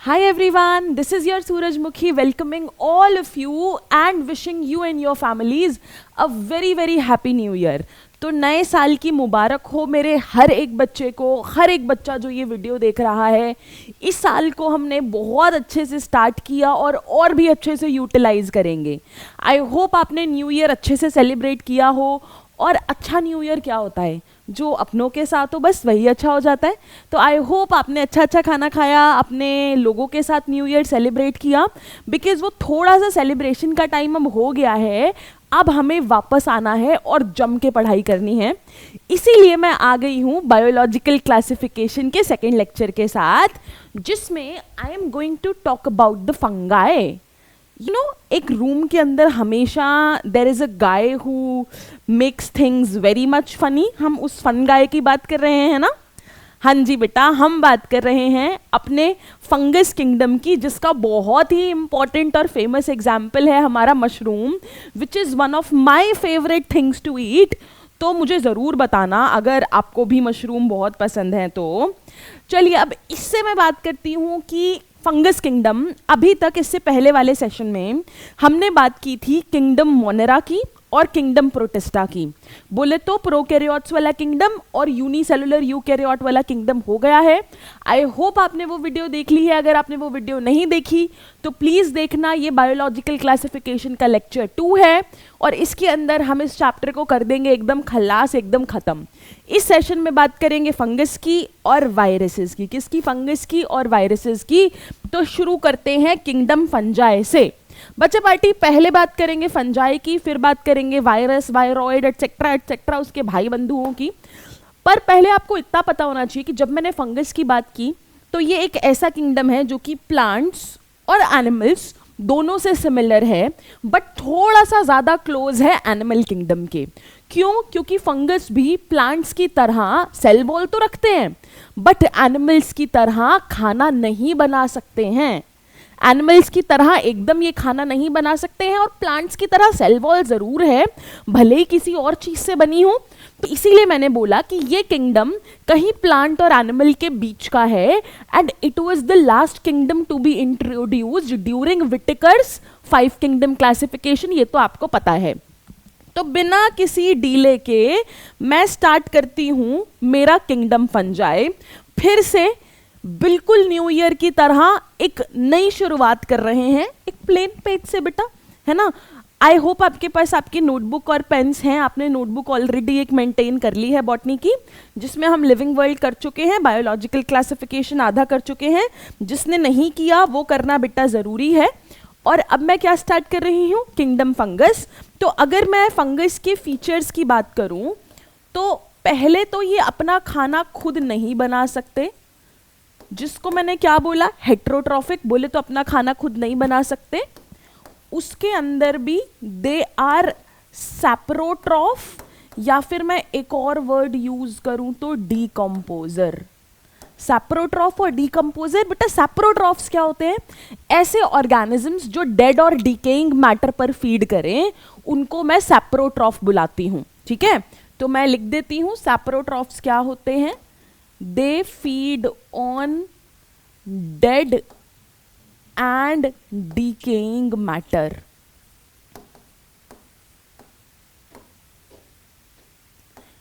Hi everyone, this is your Surajmukhi welcoming all of you and wishing you and your families a very happy new year. तो नए साल की मुबारक हो मेरे हर एक बच्चे को, हर एक बच्चा जो ये वीडियो देख रहा है। इस साल को हमने बहुत अच्छे से स्टार्ट किया और भी अच्छे से यूटिलाइज करेंगे। आई होप आपने न्यू ईयर अच्छे से सेलिब्रेट किया हो। और अच्छा न्यू ईयर क्या होता है, जो अपनों के साथ हो बस वही अच्छा हो जाता है। तो आई होप आपने अच्छा खाना खाया, अपने लोगों के साथ न्यू ईयर सेलिब्रेट किया, बिकॉज वो थोड़ा सा सेलिब्रेशन का टाइम अब हो गया है। अब हमें वापस आना है और जम के पढ़ाई करनी है। इसीलिए मैं आ गई हूँ बायोलॉजिकल क्लासिफिकेशन के सेकेंड लेक्चर के साथ, जिसमें I am going to talk about the fungi. एक रूम के अंदर हमेशा there is a guy who makes things very much funny. हम उस फन गाय की बात कर रहे हैं ना? हाँ जी बेटा, हम बात कर रहे हैं अपने फंगस किंगडम की, जिसका बहुत ही इंपॉर्टेंट और फेमस एग्जाम्पल है हमारा mushroom, which is one of my favourite things to eat. तो मुझे ज़रूर बताना अगर आपको भी मशरूम बहुत पसंद है तो। चलिए अब इससे मैं बात करती हूँ कि फंगस किंगडम, अभी तक इससे पहले वाले सेशन में हमने बात की थी किंगडम मोनेरा की और किंगडम प्रोटिस्टा की। बोले तो प्रोकैरियोट्स वाला किंगडम और यूनिसेलुलर यूकैरियोट वाला किंगडम हो गया है। आई होप आपने वो वीडियो देख ली है। अगर आपने वो वीडियो नहीं देखी तो प्लीज़ देखना, ये बायोलॉजिकल क्लासिफिकेशन का लेक्चर 2 है और इसके अंदर हम इस चैप्टर को कर देंगे एकदम खलास, एकदम ख़त्म। इस सेशन में बात करेंगे फंगस की और वायरसेस की। किसकी? फंगस की और वायरसेस की। तो शुरू करते हैं किंगडम फंजाई से। बच्चे पार्टी पहले बात करेंगे फंजाई की, फिर बात करेंगे वायरस, वायरॉइड एटसेट्रा उसके भाई बंधुओं की। पर पहले आपको इतना पता होना चाहिए कि जब मैंने फंगस की बात की तो ये एक ऐसा किंगडम है जो कि प्लांट्स और एनिमल्स दोनों से सिमिलर है, बट थोड़ा सा ज़्यादा क्लोज है एनिमल किंगडम के। क्यों? क्योंकि फंगस भी प्लांट्स की तरह सेल वॉल तो रखते हैं, बट एनिमल्स की तरह खाना नहीं बना सकते हैं। एनिमल्स की तरह एकदम ये खाना नहीं बना सकते हैं और प्लांट्स की तरह सेल वॉल ज़रूर है, भले ही किसी और चीज़ से बनी हो। तो इसीलिए मैंने बोला कि ये किंगडम कहीं प्लांट और एनिमल के बीच का है, and it was the last kingdom to be introduced during Whittaker's 5 kingdom classification. ये तो आपको पता है। तो बिना किसी डीले के मैं स्टार्ट करती हूँ मेरा किंगडम फंजाई। फिर से बिल्कुल न्यू ईयर की तरह एक नई शुरुआत कर रहे हैं, एक प्लेन पेज से बेटा, है ना? आई होप आपके पास आपकी नोटबुक और पेन्स हैं। आपने नोटबुक ऑलरेडी एक मेंटेन कर ली है बॉटनी की, जिसमें हम लिविंग वर्ल्ड कर चुके हैं, बायोलॉजिकल क्लासिफिकेशन आधा कर चुके हैं। जिसने नहीं किया वो करना बेटा ज़रूरी है। और अब मैं क्या स्टार्ट कर रही हूँ? Kingdom fungus. तो अगर मैं फंगस के फीचर्स की बात करूँ तो पहले तो ये अपना खाना खुद नहीं बना सकते, जिसको मैंने क्या बोला? हेट्रोट्रॉफिक। बोले तो अपना खाना खुद नहीं बना सकते। उसके अंदर भी दे आर सैप्रोट्रॉफ, या फिर मैं एक और वर्ड यूज करूं तो डीकम्पोजर। सैप्रोट्रॉफ और डीकम्पोजर। बेटा सैप्रोट्रॉफ्स क्या होते हैं? ऐसे ऑर्गेनिजम्स जो डेड और डिकेइंग मैटर पर फीड करें, उनको मैं सैप्रोट्रॉफ बुलाती हूँ। ठीक है, तो मैं लिख देती हूँ सैप्रोट्रॉफ्स क्या होते हैं। They feed on dead and decaying matter.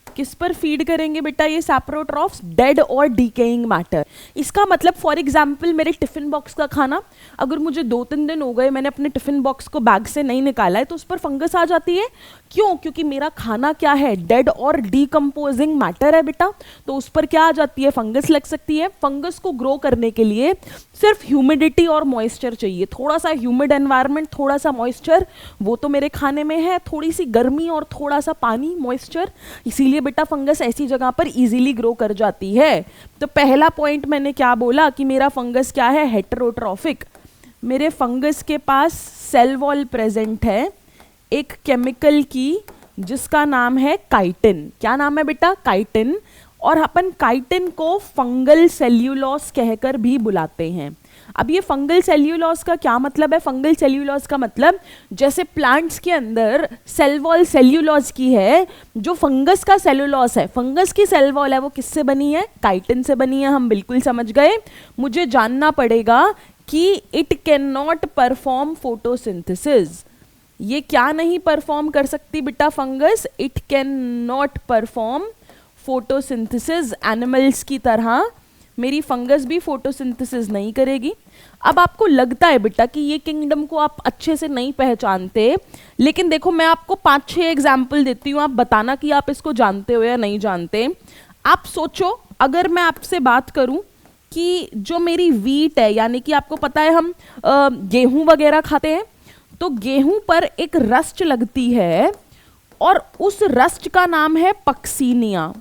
किस पर फीड करेंगे बेटा ये सैप्रोट्रॉफ्स? डेड और डिकेइंग मैटर। इसका मतलब फॉर एग्जाम्पल मेरे टिफिन बॉक्स का खाना, अगर मुझे 2-3 दिन हो गए मैंने अपने टिफिन बॉक्स को बैग से नहीं निकाला है, तो उस पर फंगस आ जाती है। क्यों? क्योंकि मेरा खाना क्या है? डेड और डीकम्पोजिंग मैटर है बेटा। तो उस पर क्या आ जाती है? फंगस लग सकती है। फंगस को ग्रो करने के लिए सिर्फ ह्यूमिडिटी और मॉइस्चर चाहिए। थोड़ा सा ह्यूमिड एनवायरनमेंट, थोड़ा सा मॉइस्चर, वो तो मेरे खाने में है। थोड़ी सी गर्मी और थोड़ा सा पानी, मॉइस्चर, इसीलिए बेटा फंगस ऐसी जगह पर इजीली ग्रो कर जाती है। तो पहला पॉइंट मैंने क्या बोला कि मेरा फंगस क्या है? हेटेरोट्रॉफिक। मेरे फंगस के पास सेल वॉल प्रेजेंट है एक केमिकल की, जिसका नाम है काइटिन। क्या नाम है बेटा? काइटिन। और अपन काइटिन को फंगल सेल्यूलोस कहकर भी बुलाते हैं। अब ये फंगल सेल्यूलोज का क्या मतलब है? फंगल सेल्यूलोज का मतलब जैसे प्लांट्स के अंदर सेल वॉल सेल्यूलोज की है, जो फंगस का सेल्यूलोज है, फंगस की सेल वॉल है, वो किससे बनी है? काइटिन से बनी है। हम बिल्कुल समझ गए। मुझे जानना पड़ेगा कि it can not perform photosynthesis. ये क्या नहीं परफॉर्म कर सकती बेटा fungus? It can not perform photosynthesis. Animals की तरह मेरी फंगस भी फोटोसिंथेसिस नहीं करेगी। अब आपको लगता है बेटा कि ये किंगडम को आप अच्छे से नहीं पहचानते, लेकिन देखो मैं आपको 5-6 एग्जाम्पल देती हूँ, आप बताना कि आप इसको जानते हो या नहीं जानते। आप सोचो, अगर मैं आपसे बात करूँ कि जो मेरी वीट है, यानी कि आपको पता है हम गेहूं वगैरह खाते हैं, तो गेहूं पर एक रस्ट लगती है और उस रस्ट का नाम है पक्सीनिया।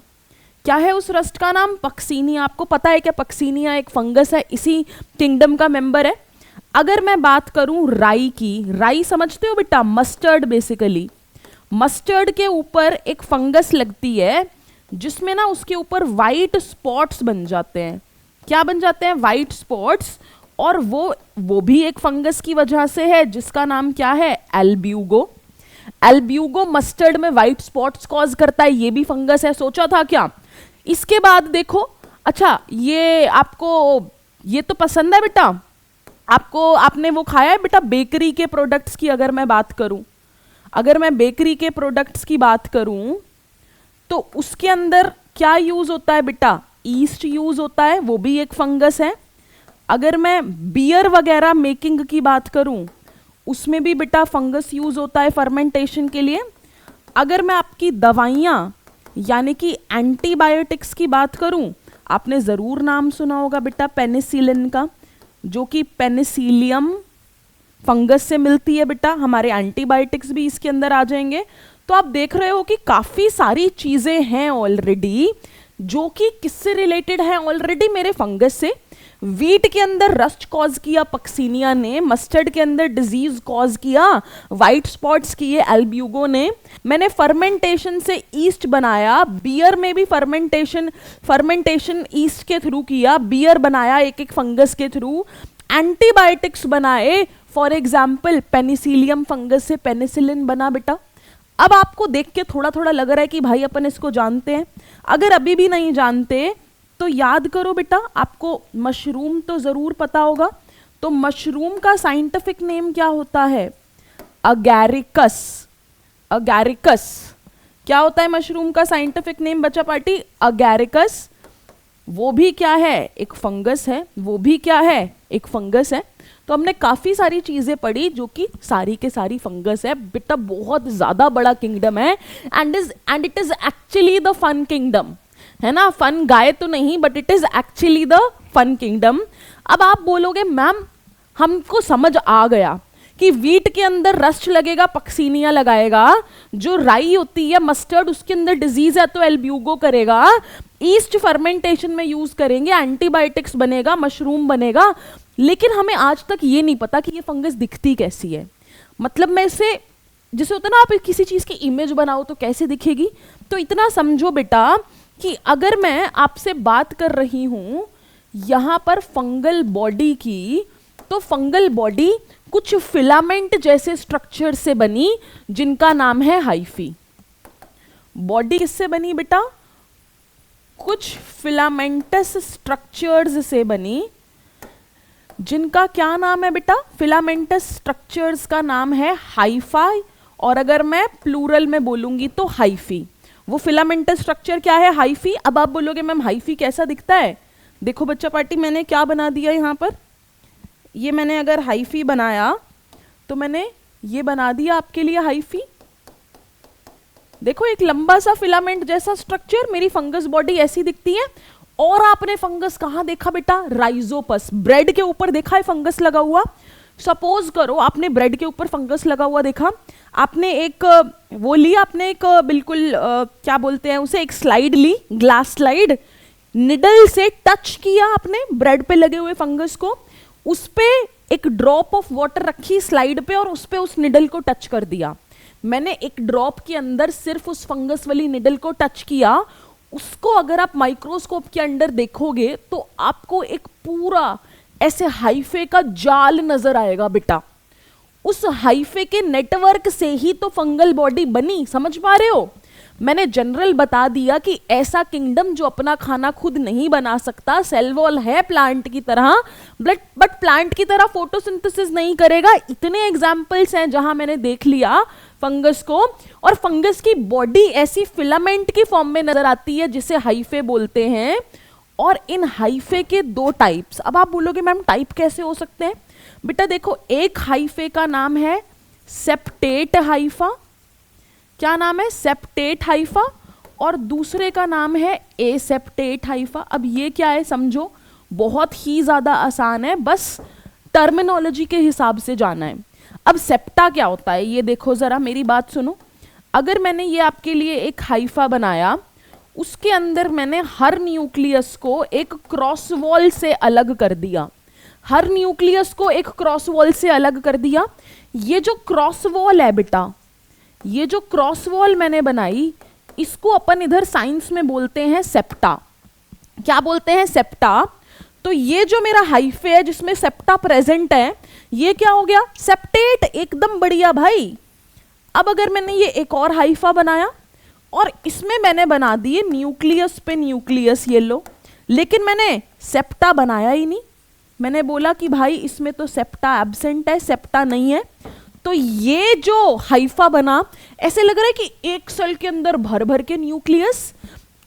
क्या है उस रस्ट का नाम? पक्सीनिया। आपको पता है क्या पक्सीनिया एक फंगस है, इसी किंगडम का मेंबर है। अगर मैं बात करूं राई की, राई समझते हो बेटा? मस्टर्ड। बेसिकली मस्टर्ड के ऊपर एक फंगस लगती है जिसमें ना उसके ऊपर वाइट स्पॉट्स बन जाते हैं। क्या बन जाते हैं? White spots. और वो भी एक फंगस की वजह से है जिसका नाम क्या है? एल्ब्यूगो। एल्ब्यूगो मस्टर्ड में वाइट स्पॉट्स कॉज करता है, ये भी फंगस है। सोचा था क्या? इसके बाद देखो, अच्छा ये आपको ये तो पसंद है बेटा आपको, आपने वो खाया है बेटा बेकरी के प्रोडक्ट्स की? अगर मैं बात करूं, अगर मैं बेकरी के प्रोडक्ट्स की बात करूं तो उसके अंदर क्या यूज होता है बेटा? ईस्ट यूज होता है, वो भी एक फंगस है। अगर मैं बियर वगैरह मेकिंग की बात करूं, उसमें भी बेटा फंगस यूज होता है फर्मेंटेशन के लिए। अगर मैं आपकी दवाइयाँ यानी कि एंटीबायोटिक्स की बात करूं, आपने ज़रूर नाम सुना होगा बेटा पेनिसिलिन का, जो कि पेनिसिलियम फंगस से मिलती है बेटा। हमारे एंटीबायोटिक्स भी इसके अंदर आ जाएंगे। तो आप देख रहे हो कि काफ़ी सारी चीज़ें हैं ऑलरेडी जो कि किससे रिलेटेड है? ऑलरेडी मेरे फंगस से। वीट के अंदर रस्ट कॉज किया पक्सीनिया ने, मस्टर्ड के अंदर डिजीज कॉज किया, वाइट स्पॉट्स किए एल्ब्यूगो ने, मैंने फर्मेंटेशन से ईस्ट बनाया, बियर में भी फर्मेंटेशन ईस्ट के थ्रू किया, बियर बनाया एक एक फंगस के थ्रू, एंटीबायोटिक्स बनाए, फॉर एग्जाम्पल पेनिसिलियम फंगस से पेनिसिलिन बना बेटा। अब आपको देख के थोड़ा थोड़ा लग रहा है कि भाई अपन इसको जानते हैं। अगर अभी भी नहीं जानते तो याद करो बेटा, आपको मशरूम तो जरूर पता होगा। तो मशरूम का साइंटिफिक नेम क्या होता है? अगैरिकस। अगैरिकस क्या होता है मशरूम का साइंटिफिक नेम बच्चा पार्टी? अगैरिकस। वो भी क्या है? एक फंगस है। वो भी क्या है? एक फंगस है। तो हमने काफी सारी चीजें पढ़ी जो कि सारी के सारी फंगस है बेटा। बहुत ज्यादा बड़ा किंगडम है and it is actually the fun kingdom, है ना? फन गाय तो नहीं, but it is actually the fun kingdom. अब आप बोलोगे मैम हमको समझ आ गया कि वीट के अंदर रस्ट लगेगा, पक्सीनिया लगाएगा, जो राई होती है मस्टर्ड उसके अंदर डिजीज है तो एल्ब्यूगो करेगा, ईस्ट फर्मेंटेशन में यूज करेंगे, एंटीबायोटिक्स बनेगा, मशरूम बनेगा। लेकिन हमें आज तक ये नहीं पता कि ये फंगस दिखती कैसी है। मतलब मैं इसे, जैसे होता है ना आप किसी चीज की इमेज बनाओ तो कैसे दिखेगी, तो इतना समझो बेटा कि अगर मैं आपसे बात कर रही हूं यहां पर फंगल बॉडी की, तो फंगल बॉडी कुछ फिलामेंट जैसे स्ट्रक्चर से बनी जिनका नाम है हाइफी। बॉडी किससे बनी बेटा? कुछ फिलामेंटस स्ट्रक्चर्स से बनी जिनका क्या नाम है बेटा? फिलामेंटस स्ट्रक्चर्स का नाम है हाइफाई, और अगर मैं प्लूरल में बोलूंगी तो हाइफी। वो फिलामेंटस स्ट्रक्चर क्या है? हाइफी। अब आप बोलोगे मैम हाइफी कैसा दिखता है? देखो बच्चा पार्टी मैंने क्या बना दिया यहाँ पर, ये मैंने अगर हाइफी बनाया तो मैंने ये बना दिया आपके लिए हाइफी। देखो एक लंबा सा फिलामेंट जैसा स्ट्रक्चर, मेरी फंगस बॉडी ऐसी दिखती है। और आपने फंगस कहाँ देखा बेटा? राइजोपस। ब्रेड के ऊपर देखा है फंगस लगा हुआ? सपोज करो आपने ब्रेड के ऊपर फंगस लगा हुआ देखा, आपने एक वो ली, आपने एक बिल्कुल क्या बोलते हैं उसे, एक स्लाइड ली, ग्लास स्लाइड, निडल से टच किया आपने ब्रेड पे लगे हुए फंगस को, उस पे एक ड्रॉप ऑफ वाटर रखी स्लाइड पे और उस पे उस निडल को टच कर दिया। मैंने एक ड्रॉप के अंदर सिर्फ उस फंगस वाली निडल को टच किया, उसको अगर आप माइक्रोस्कोप के अंदर देखोगे तो आपको एक पूरा ऐसे हाइफे का जाल नजर आएगा बेटा। उस हाइफे के नेटवर्क से ही तो फंगल बॉडी बनी, समझ पा रहे हो? मैंने जनरल बता दिया कि ऐसा किंगडम जो अपना खाना खुद नहीं बना सकता, सेल वॉल है प्लांट की तरह, बट प्लांट की तरह फोटोसिंथेसिस नहीं करेगा। इतने एग्जाम्पल्स हैं जहां मैंने देख लिया फंगस को, और फंगस की बॉडी ऐसी फिलामेंट की फॉर्म में नजर आती है जिसे हाइफे बोलते हैं। और इन हाइफे के दो टाइप्स। अब आप बोलोगे मैम टाइप कैसे हो सकते हैं? बेटा देखो, एक हाइफे का नाम है सेप्टेट हाइफा। क्या नाम है? Septate hypha. और दूसरे का नाम है एसेप्टेट हाइफा। अब ये क्या है समझो, बहुत ही ज्यादा आसान है, बस टर्मिनोलॉजी के हिसाब से जाना है। अब सेप्टा क्या होता है ये देखो जरा, मेरी बात सुनो। अगर मैंने ये आपके लिए एक हाइफा बनाया, उसके अंदर मैंने हर न्यूक्लियस को एक क्रॉस वॉल से अलग कर दिया, हर न्यूक्लियस को एक क्रॉस वॉल से अलग कर दिया। ये जो क्रॉस वॉल है बेटा, ये जो क्रॉस वॉल मैंने बनाई, इसको अपन इधर साइंस में बोलते हैं सेप्टा। क्या बोलते हैं? सेप्टा। तो ये जो मेरा हाइफे है जिसमें सेप्टा प्रेजेंट है, ये क्या हो गया? सेप्टेट। एकदम बढ़िया भाई। अब अगर मैंने ये एक और हाइफा बनाया और इसमें मैंने बना दिए न्यूक्लियस पे न्यूक्लियस, ये लो, लेकिन मैंने सेप्टा बनाया ही नहीं। मैंने बोला कि भाई इसमें तो सेप्टा एब्सेंट है, सेप्टा नहीं है। तो ये जो हाइफा बना, ऐसे लग रहा है कि एक सेल के अंदर भर भर के न्यूक्लियस।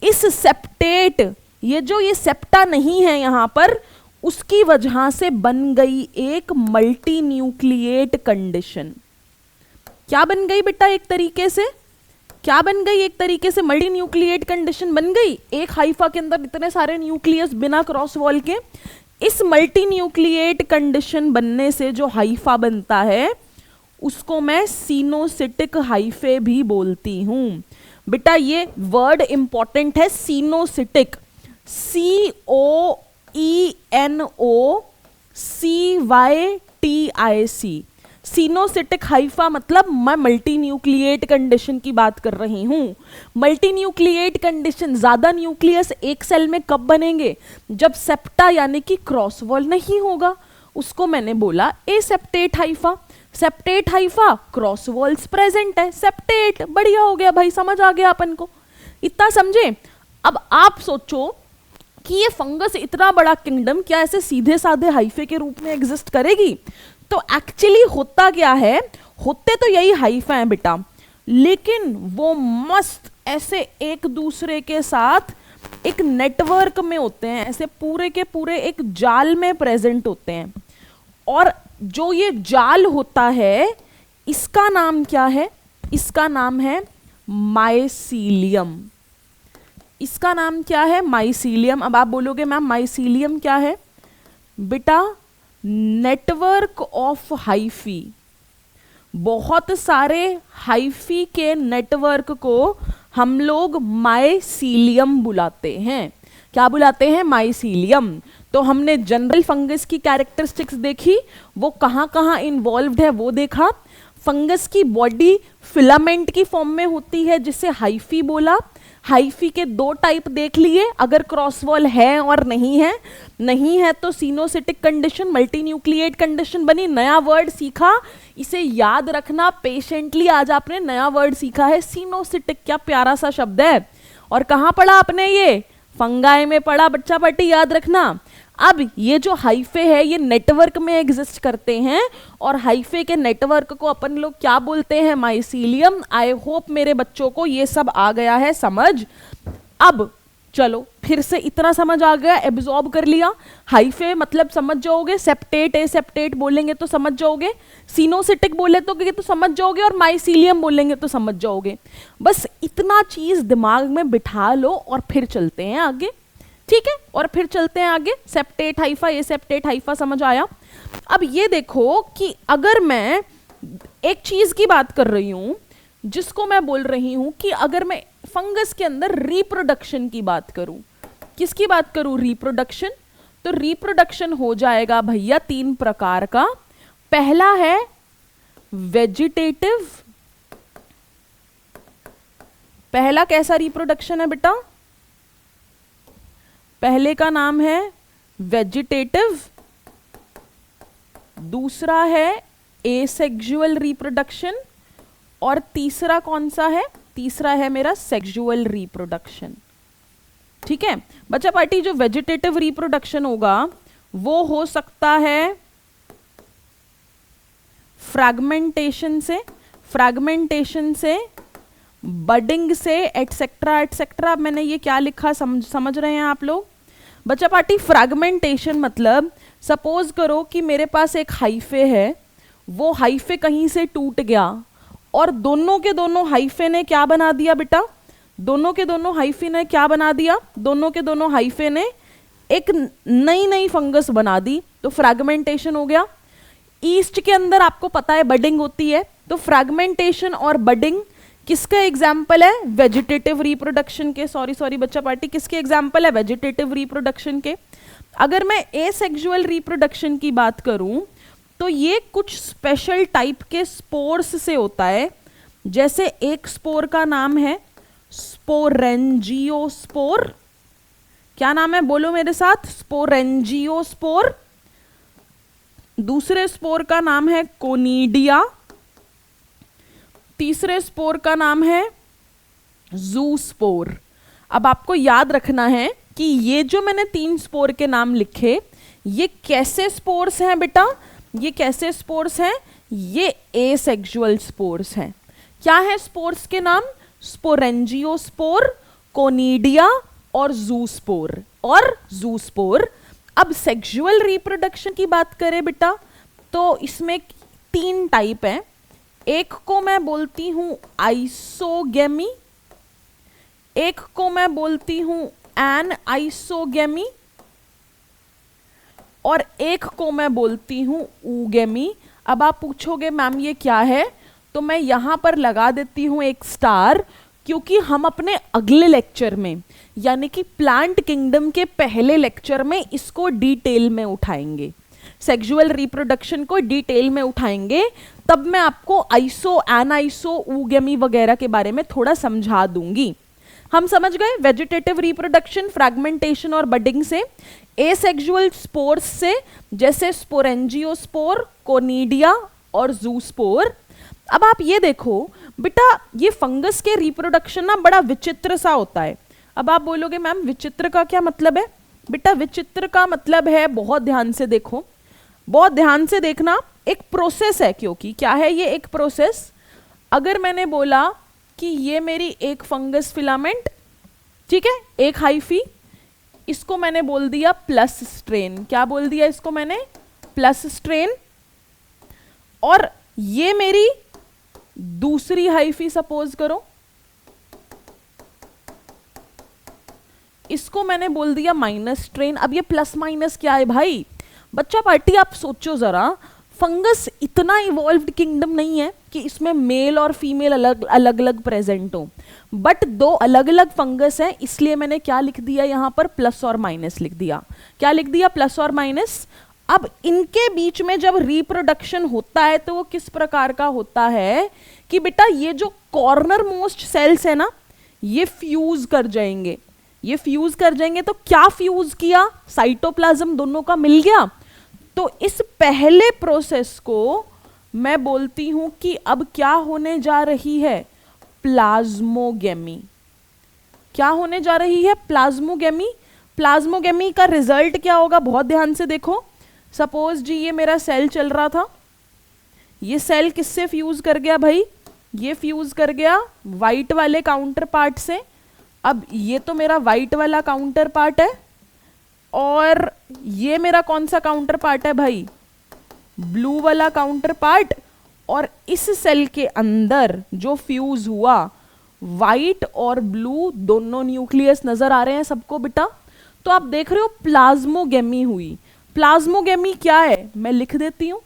इस सेप्टेट, ये जो ये सेप्टा नहीं है यहां पर, उसकी वजह से बन गई एक मल्टी न्यूक्लिएट कंडीशन। क्या बन गई बेटा? एक तरीके से क्या बन गई? एक तरीके से मल्टी न्यूक्लिएट कंडीशन बन गई। एक हाइफा के अंदर इतने सारे न्यूक्लियस बिना क्रॉस वॉल के। इस मल्टी न्यूक्लिएट कंडीशन बनने से जो हाइफा बनता है उसको मैं सीनोसिटिक हाइफे भी बोलती हूं। बेटा ये वर्ड इंपॉर्टेंट है, सीनोसिटिक, COENOCYTIC। सीनोसिटिक हाइफा मतलब मैं मल्टी न्यूक्लिएट कंडीशन की बात कर रही हूं। मल्टी न्यूक्लिएट कंडीशन, ज्यादा न्यूक्लियस एक सेल में कब बनेंगे? जब सेप्टा यानी कि क्रॉस वॉल नहीं होगा। उसको मैंने बोला aseptate hypha. Septate hypha, cross walls present है, सेप्टेट। बढ़िया हो गया भाई, समझ आ गया अपन को। इतना समझे? अब आप सोचो कि ये फंगस इतना बड़ा किंगडम क्या ऐसे सीधे साधे हाइफे के रूप में एग्जिस्ट करेगी? तो एक्चुअली होता क्या है, होते तो यही हाइफा है बेटा, लेकिन वो मस्त ऐसे एक दूसरे के साथ एक नेटवर्क में होते हैं, ऐसे पूरे के पूरे एक जाल में प्रेजेंट होते हैं। और जो ये जाल होता है, इसका नाम क्या है? इसका नाम है माइसीलियम। इसका नाम क्या है? माइसीलियम। अब आप बोलोगे मैम माइसीलियम क्या है? बेटा नेटवर्क ऑफ हाइफी। बहुत सारे हाइफी के नेटवर्क को हम लोग माइसीलियम बुलाते हैं। क्या बुलाते हैं? माइसीलियम। तो हमने जनरल फंगस की कैरेक्टरिस्टिक्स देखी, वो कहाँ कहाँ इन्वॉल्व्ड है वो देखा। फंगस की बॉडी फिलामेंट की फॉर्म में होती है जिसे हाइफी बोला। हाइफी के दो टाइप देख लिए, अगर क्रॉस वॉल है और नहीं है। नहीं है तो coenocytic condition, multi nucleate condition बनी। नया वर्ड सीखा, इसे याद रखना पेशेंटली। आज आपने नया वर्ड सीखा है सीनोसिटिक। क्या प्यारा सा शब्द है। और कहाँ पढ़ा आपने? ये फंगाई में पढ़ा बच्चा पार्टी, याद रखना। अब ये जो हाइफे है ये नेटवर्क में एग्जिस्ट करते हैं, और हाइफे के नेटवर्क को अपन लोग क्या बोलते हैं? माइसीलियम। आई होप मेरे बच्चों को ये सब आ गया है समझ। अब चलो फिर से, इतना समझ आ गया, एब्जॉर्ब कर लिया। हाइफे मतलब समझ जाओगे, सेप्टेट एसेप्टेट बोलेंगे तो समझ जाओगे, सीनोसिटिक बोले तो समझ जाओगे, और माइसीलियम बोलेंगे तो समझ जाओगे। बस इतना चीज दिमाग में बिठा लो और फिर चलते हैं आगे, ठीक है? और फिर चलते हैं आगे। सेप्टेट हाइफा, एसेप्टेट हाइफा समझ आया। अब ये देखो कि अगर मैं एक चीज की बात कर रही हूं, जिसको मैं बोल रही हूं कि अगर मैं फंगस के अंदर रिप्रोडक्शन की बात करूं, किसकी बात करूं? रिप्रोडक्शन। तो रिप्रोडक्शन हो जाएगा भैया तीन प्रकार का। पहला है वेजिटेटिव। पहला कैसा रिप्रोडक्शन है बेटा? पहले का नाम है वेजिटेटिव दूसरा है एसेक्सुअल रिप्रोडक्शन, और तीसरा कौन सा है? तीसरा है मेरा सेक्सुअल रिप्रोडक्शन। ठीक है बच्चा पार्टी, जो वेजिटेटिव रिप्रोडक्शन होगा वो हो सकता है फ्रैगमेंटेशन से, बडिंग से, एटसेट्रा एटसेट्रा। मैंने ये क्या लिखा समझ रहे हैं आप लोग? बच्चा पार्टी फ्रैगमेंटेशन मतलब सपोज करो कि मेरे पास एक हाइफे है, वो हाइफे कहीं से टूट गया और दोनों के दोनों हाइफे ने क्या बना दिया बेटा? दोनों के दोनों हाइफे ने क्या बना दिया? दोनों के दोनों हाइफे ने एक नई फंगस बना दी, तो फ्रैगमेंटेशन हो गया। ईस्ट के अंदर आपको पता है बडिंग होती है, तो फ्रैगमेंटेशन और बडिंग किसका एग्जाम्पल है? वेजिटेटिव रिप्रोडक्शन के। सॉरी बच्चा पार्टी, किसके एग्जाम्पल है? वेजिटेटिव रिप्रोडक्शन के। अगर मैं एसेक्सुअल रिप्रोडक्शन की बात करूं तो ये कुछ स्पेशल टाइप के स्पोर्स से होता है। जैसे एक स्पोर का नाम है स्पोरेंजियोस्पोर। क्या नाम है? बोलो मेरे साथ, स्पोरेंजियोस्पोर। दूसरे स्पोर का नाम है कोनीडिया। तीसरे स्पोर का नाम है जूस्पोर। अब आपको याद रखना है कि ये जो मैंने 3 स्पोर के नाम लिखे, ये कैसे स्पोर्स हैं बेटा? ये कैसे स्पोर्स हैं? ये एसेक्सुअल स्पोर्स हैं। क्या है स्पोर्स के नाम? स्पोरेंजियोस्पोर, कोनीडिया और जूस्पोर। अब सेक्सुअल रिप्रोडक्शन की बात करें बेटा, तो इसमें 3 टाइप हैं। एक को मैं बोलती हूं आइसोगेमी, एक को मैं बोलती हूं एन आइसोगेमी, और एक को मैं बोलती हूं ऊगेमी। अब आप पूछोगे मैम ये क्या है, तो मैं यहां पर लगा देती हूं एक स्टार, क्योंकि हम अपने अगले लेक्चर में यानी कि प्लांट किंगडम के पहले लेक्चर में इसको डिटेल में उठाएंगे, सेक्सुअल रिप्रोडक्शन को डिटेल में उठाएंगे। तब मैं आपको आइसो, एनाइसो, ऊगेमी वगैरह के बारे में थोड़ा समझा दूंगी। हम समझ गए वेजिटेटिव रिप्रोडक्शन फ्रैगमेंटेशन और बडिंग से, एसेक्सुअल स्पोर्स से जैसे स्पोरेंजियोस्पोर, कोनीडिया और जूस्पोर। अब आप ये देखो बेटा, ये फंगस के रिप्रोडक्शन ना बड़ा विचित्र सा होता है। अब आप बोलोगे मैम विचित्र का क्या मतलब है? बेटा विचित्र का मतलब है, बहुत ध्यान से देखो, बहुत ध्यान से देखना, एक प्रोसेस है। क्योंकि क्या है ये? एक प्रोसेस। अगर मैंने बोला कि ये मेरी एक फंगस फिलामेंट, ठीक है, एक हाइफी, इसको मैंने बोल दिया प्लस स्ट्रेन। क्या बोल दिया इसको मैंने? Plus strain. और ये मेरी दूसरी हाइफी सपोज करो, इसको मैंने बोल दिया माइनस स्ट्रेन। अब ये प्लस माइनस क्या है भाई? बच्चा पार्टी आप सोचो जरा, फंगस इतना इवॉल्व्ड किंगडम नहीं है कि इसमें मेल और फीमेल अलग अलग प्रेजेंट हो, बट 2 अलग अलग फंगस हैं, इसलिए मैंने क्या लिख दिया यहाँ पर? प्लस और माइनस लिख दिया। क्या लिख दिया? प्लस और माइनस। अब इनके बीच में जब रिप्रोडक्शन होता है तो वो किस प्रकार का होता है कि बेटा ये जो कॉर्नर मोस्ट सेल्स है ना, ये फ्यूज कर जाएंगे। ये फ्यूज कर जाएंगे तो क्या फ्यूज किया? साइटोप्लाज्म दोनों का मिल गया। तो इस पहले प्रोसेस को मैं बोलती हूं कि अब क्या होने जा रही है? प्लाज्मोगेमी। क्या होने जा रही है? प्लाज्मोगेमी। प्लाज्मोगेमी का रिजल्ट क्या होगा? बहुत ध्यान से देखो। सपोज जी ये मेरा सेल चल रहा था, ये सेल किससे फ्यूज कर गया भाई? ये फ्यूज कर गया व्हाइट वाले काउंटर पार्ट से। अब ये तो मेरा व्हाइट वाला काउंटर पार्ट है, और ये मेरा कौन सा काउंटर पार्ट है भाई? ब्लू वाला काउंटर पार्ट। और इस सेल के अंदर जो फ्यूज हुआ, व्हाइट और ब्लू दोनों न्यूक्लियस नजर आ रहे हैं सबको बेटा। तो आप देख रहे हो प्लाज्मोगेमी हुई। प्लाज्मोगेमी क्या है? मैं लिख देती हूं,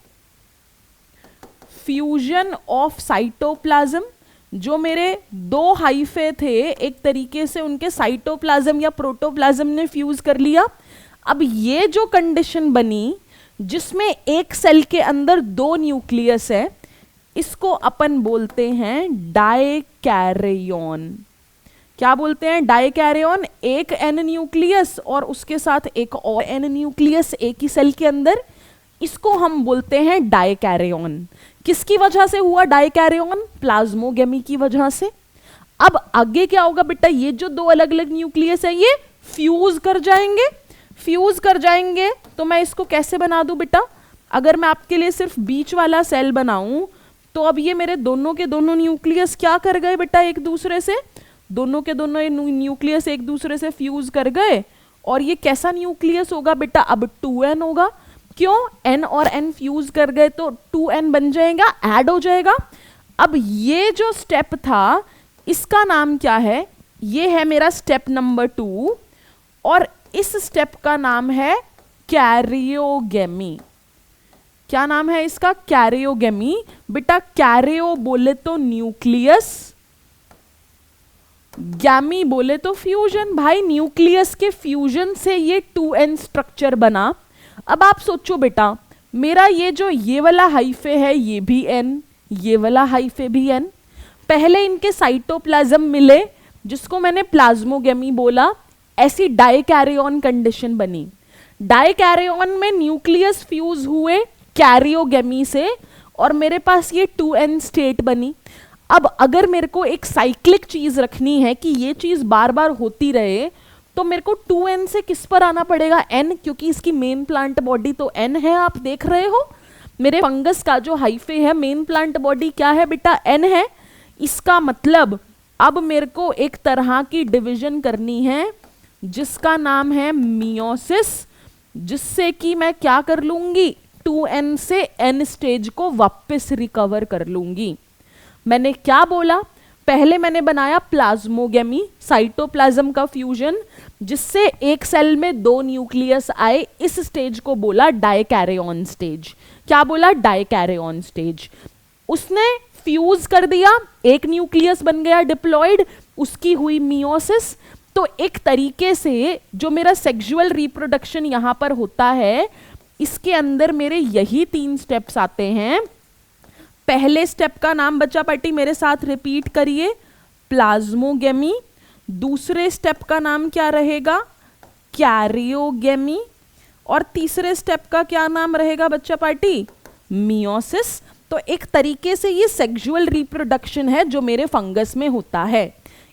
फ्यूजन ऑफ साइटोप्लाज्म। जो मेरे 2 हाइफे थे, एक तरीके से उनके साइटोप्लाज्म या प्रोटोप्लाज्म ने फ्यूज कर लिया। अब ये जो कंडीशन बनी जिसमें एक सेल के अंदर 2 न्यूक्लियस है, इसको अपन बोलते हैं डाइकैरियन। क्या बोलते हैं? डाइकैरियन। एक एन न्यूक्लियस और उसके साथ एक और एन न्यूक्लियस एक ही सेल के अंदर। इसको हम बोलते हैं डाइकैरियन। किसकी वजह से हुआ डाइकैरियन? प्लाज्मोगेमी की वजह से। अब आगे क्या होगा बेटा, ये जो दो अलग अलग न्यूक्लियस है ये फ्यूज कर जाएंगे। फ्यूज कर जाएंगे तो मैं इसको कैसे बना दूं बेटा, अगर मैं आपके लिए सिर्फ बीच वाला सेल बनाऊं तो अब ये मेरे दोनों के दोनों न्यूक्लियस क्या कर गए बेटा, एक दूसरे से, दोनों के दोनों न्यूक्लियस एक दूसरे से फ्यूज कर गए। और ये कैसा न्यूक्लियस होगा बेटा, अब 2n होगा। क्यों? n और n फ्यूज कर गए तो 2n बन जाएगा, ऐड हो जाएगा। अब ये जो स्टेप था इसका नाम क्या है, ये है मेरा स्टेप नंबर 2 और इस स्टेप का नाम है कैरियोगेमी। क्या नाम है इसका? कैरियोगेमी। बेटा कैरियो बोले तो न्यूक्लियस, गैमी बोले तो फ्यूजन। भाई न्यूक्लियस के फ्यूजन से ये 2n स्ट्रक्चर बना। अब आप सोचो बेटा, मेरा ये वाला हाइफे है ये भी n, ये वाला हाइफे भी n। पहले इनके साइटोप्लाज्म मिले जिसको मैंने प्लाज्मोगेमी बोला, ऐसी डाइकैरियन कंडीशन बनी। डाइकैरियन में न्यूक्लियस फ्यूज हुए कैरियोगेमी से और मेरे पास ये 2n स्टेट बनी। अब अगर मेरे को एक साइक्लिक चीज रखनी है कि ये चीज बार बार होती रहे तो मेरे को 2n से किस पर आना पड़ेगा, n, क्योंकि इसकी मेन प्लांट बॉडी तो n है। आप देख रहे हो मेरे फंगस का जो हाइफे है मेन प्लांट बॉडी क्या है बेटा, n है। इसका मतलब अब मेरे को एक तरह की डिवीजन करनी है जिसका नाम है मियोसिस, जिससे कि मैं क्या कर लूंगी, 2n से n स्टेज को वापस रिकवर कर लूंगी। मैंने क्या बोला, पहले मैंने बनाया प्लाज्मोगेमी, साइटोप्लाज्म का फ्यूजन, जिससे एक सेल में 2 न्यूक्लियस आए। इस स्टेज को बोला डाइकैरियन स्टेज। क्या बोला? Dikaryon stage. उसने फ्यूज कर दिया, एक न्यूक्लियस बन गया डिप्लॉयड, उसकी हुई मियोसिस। तो एक तरीके से जो मेरा सेक्सुअल रिप्रोडक्शन यहां पर होता है, इसके अंदर मेरे यही 3 स्टेप्स आते हैं। पहले स्टेप का नाम बच्चा पार्टी मेरे साथ रिपीट करिए, प्लाज्मोगेमी। दूसरे स्टेप का नाम क्या रहेगा, कैरियोगेमी। और तीसरे स्टेप का क्या नाम रहेगा बच्चा पार्टी, मियोसिस। तो एक तरीके से ये सेक्सुअल रिप्रोडक्शन है जो मेरे फंगस में होता है।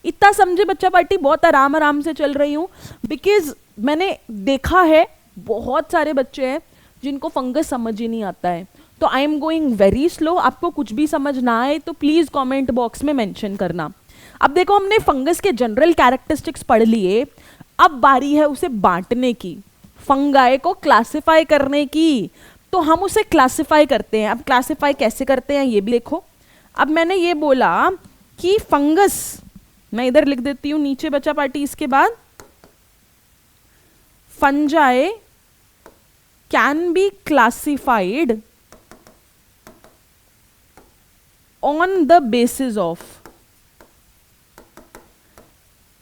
इतना समझे बच्चा पार्टी? बहुत आराम आराम से चल रही हूँ, बिकॉज मैंने देखा है बहुत सारे बच्चे हैं जिनको फंगस समझ ही नहीं आता है। तो आई एम गोइंग वेरी स्लो। आपको कुछ भी समझ ना आए तो प्लीज कमेंट बॉक्स में मेंशन करना। अब देखो, हमने फंगस के जनरल कैरेक्टरिस्टिक्स पढ़ लिए, अब बारी है उसे बांटने की, फंगाई को क्लासिफाई करने की। तो हम उसे क्लासिफाई करते हैं। अब क्लासिफाई कैसे करते हैं ये भी देखो। अब मैंने ये बोला कि फंगस, मैं इधर लिख देती हूं नीचे बच्चा पार्टी, इसके बाद fungi can be classified on the basis of,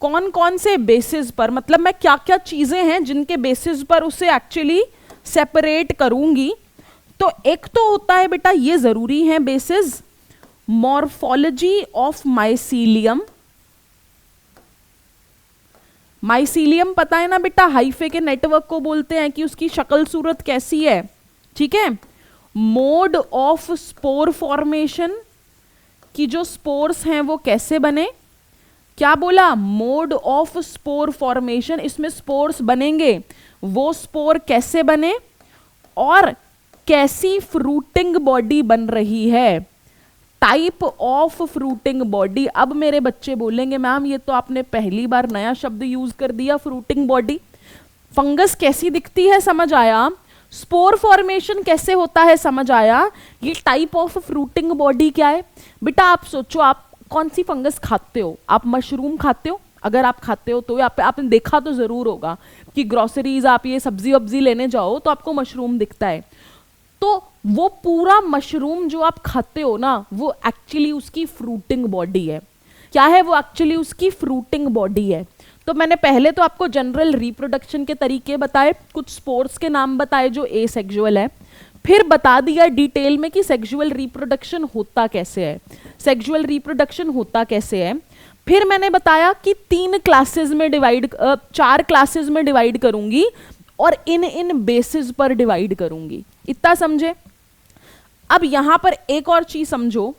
कौन कौन से बेसिस पर, मतलब मैं क्या क्या चीजें हैं जिनके बेसिस पर उसे एक्चुअली सेपरेट करूंगी। तो एक तो होता है बेटा, ये जरूरी है basis, morphology of mycelium. Mycelium पता है ना बेटा, हाइफे के नेटवर्क को बोलते हैं कि उसकी शक्ल सूरत कैसी है, ठीक है। मोड ऑफ स्पोर फॉर्मेशन, कि जो स्पोर्स हैं वो कैसे बने। क्या बोला? मोड ऑफ स्पोर फॉर्मेशन, इसमें स्पोर्स बनेंगे, वो स्पोर कैसे बने और कैसी फ्रूटिंग बॉडी बन रही है, टाइप ऑफ फ्रूटिंग बॉडी। अब मेरे बच्चे बोलेंगे मैम ये तो आपने पहली बार नया शब्द यूज कर दिया, फ्रूटिंग बॉडी। फंगस कैसी दिखती है समझ आया, स्पोर फॉर्मेशन कैसे होता है समझ आया, ये टाइप ऑफ फ्रूटिंग बॉडी क्या है। बेटा आप सोचो, आप कौन सी फंगस खाते हो? आप मशरूम खाते हो? अगर आप खाते हो तो आपने देखा तो जरूर होगा कि ग्रोसरीज आप ये सब्जी वब्जी लेने जाओ तो आपको मशरूम दिखता है। तो वो पूरा मशरूम जो आप खाते हो ना, वो एक्चुअली उसकी फ्रूटिंग बॉडी है। क्या है वो? एक्चुअली उसकी फ्रूटिंग बॉडी है। तो मैंने पहले तो आपको जनरल रिप्रोडक्शन के तरीके बताए, कुछ स्पोर्स के नाम बताए जो एसेक्सुअल है, फिर बता दिया डिटेल में कि सेक्सुअल रिप्रोडक्शन होता कैसे है, सेक्सुअल रिप्रोडक्शन होता कैसे है। फिर मैंने बताया कि 3 क्लासेस में डिवाइड, 4 क्लासेस में डिवाइड करूंगी और इन इन बेसिस पर डिवाइड करूंगी। इतना समझे? अब यहां पर एक और चीज समझो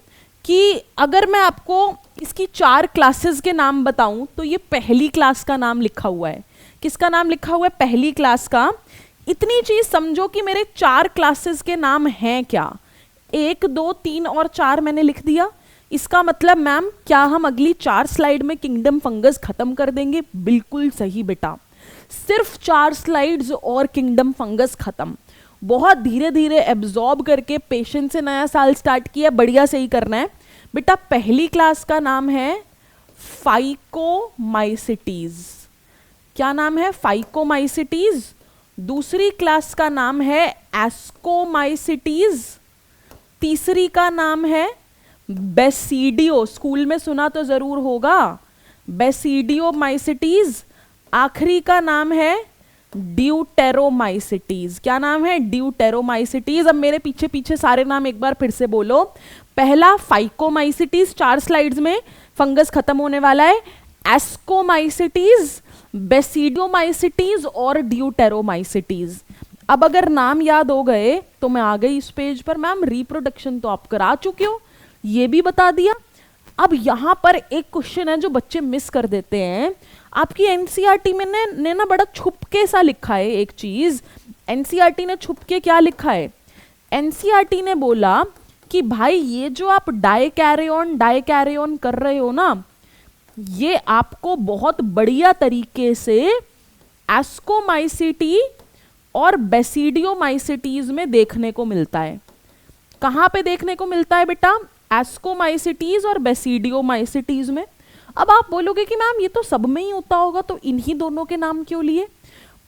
कि अगर मैं आपको इसकी 4 क्लासेस के नाम बताऊं तो ये पहली क्लास का नाम लिखा हुआ है। किसका नाम लिखा हुआ है? पहली क्लास का। इतनी चीज समझो कि मेरे 4 क्लासेस के नाम हैं क्या? 1, 2, 3 और 4 मैंने लिख दिया। इसका मतलब मैम क्या हम अगली 4 स्लाइड में किंगडम फंगस खत्म कर देंगे? बिल्कुल सही बेटा, सिर्फ 4 स्लाइड्स और किंगडम फंगस खत्म। बहुत धीरे धीरे एब्जॉर्ब करके पेशेंस से नया साल स्टार्ट किया, बढ़िया से ही करना है बेटा। पहली क्लास का नाम है फाइकोमाइसिटीज। क्या नाम है? फाइकोमाइसिटीज। दूसरी क्लास का नाम है एस्कोमाइसिटीज। तीसरी का नाम है बेसिडियो, स्कूल में सुना तो जरूर होगा, बेसिडियोमाइसिटीज। आखिरी का नाम है ड्यूटेरोमाइसिटीज। क्या नाम है? ड्यूटेरोमाइसिटीज। अब मेरे पीछे पीछे सारे नाम एक बार फिर से बोलो। पहला फाइकोमाइसिटीज, 4 स्लाइड्स में फंगस खत्म होने वाला है। एस्कोमाइसिटीज, बेसिडियोमाइसिटीज और ड्यूटेरोमाइसिटीज। अब अगर नाम याद हो गए तो मैं आ गई इस पेज पर। मैम रिप्रोडक्शन तो आप करा चुके हो, ये भी बता दिया। अब यहां पर एक क्वेश्चन है जो बच्चे मिस कर देते हैं। आपकी एनसीईआरटी में ने ना बड़ा छुपके सा लिखा है एक चीज। एनसीईआरटी ने छुपके क्या लिखा है? एनसीईआरटी ने बोला कि भाई ये जो आप डाइकैरियन कर रहे हो ना, ये आपको बहुत बढ़िया तरीके से एस्कोमाइसिटी और बेसिडियोमाइसिटीज में देखने को मिलता है। कहां पे देखने को मिलता है बेटा? एस्कोमाइसिटीज और बेसिडियोमाइसिटीज में। अब आप बोलोगे कि मैम ये तो सब में ही होता होगा, तो इन्हीं दोनों के नाम क्यों लिए?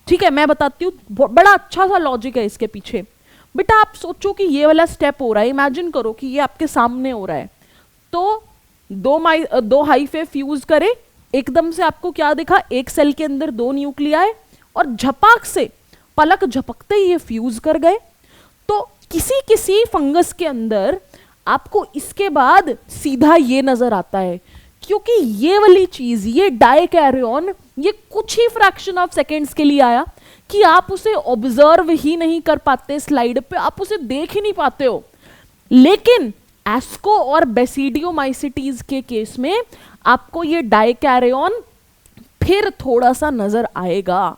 ठीक है, मैं बताती हूँ, बड़ा अच्छा सा लॉजिक है इसके पीछे। बेटा आप सोचो कि ये वाला स्टेप हो रहा है, इमेजिन करो कि ये आपके सामने हो रहा है, तो दो हाइफे फ्यूज करे, एकदम से आपको क्या दिखा? एक सेल के अंदर 2 न्यूक्लियाई, और झपाक से पलक झपकते ही ये फ्यूज कर गए। तो किसी किसी फंगस के अंदर आपको इसके बाद सीधा ये नजर आता है, क्योंकि ये वाली चीज, ये डाइकैरियन, ये कुछ ही फ्रैक्शन ऑफ सेकेंड्स के लिए आया कि आप उसे ऑब्जर्व ही नहीं कर पाते स्लाइड पे, आप उसे देख ही नहीं पाते हो। लेकिन एस्को और बेसिडियोमाइसिटीज के केस में आपको ये डाइकैरियन फिर थोड़ा सा नजर आएगा,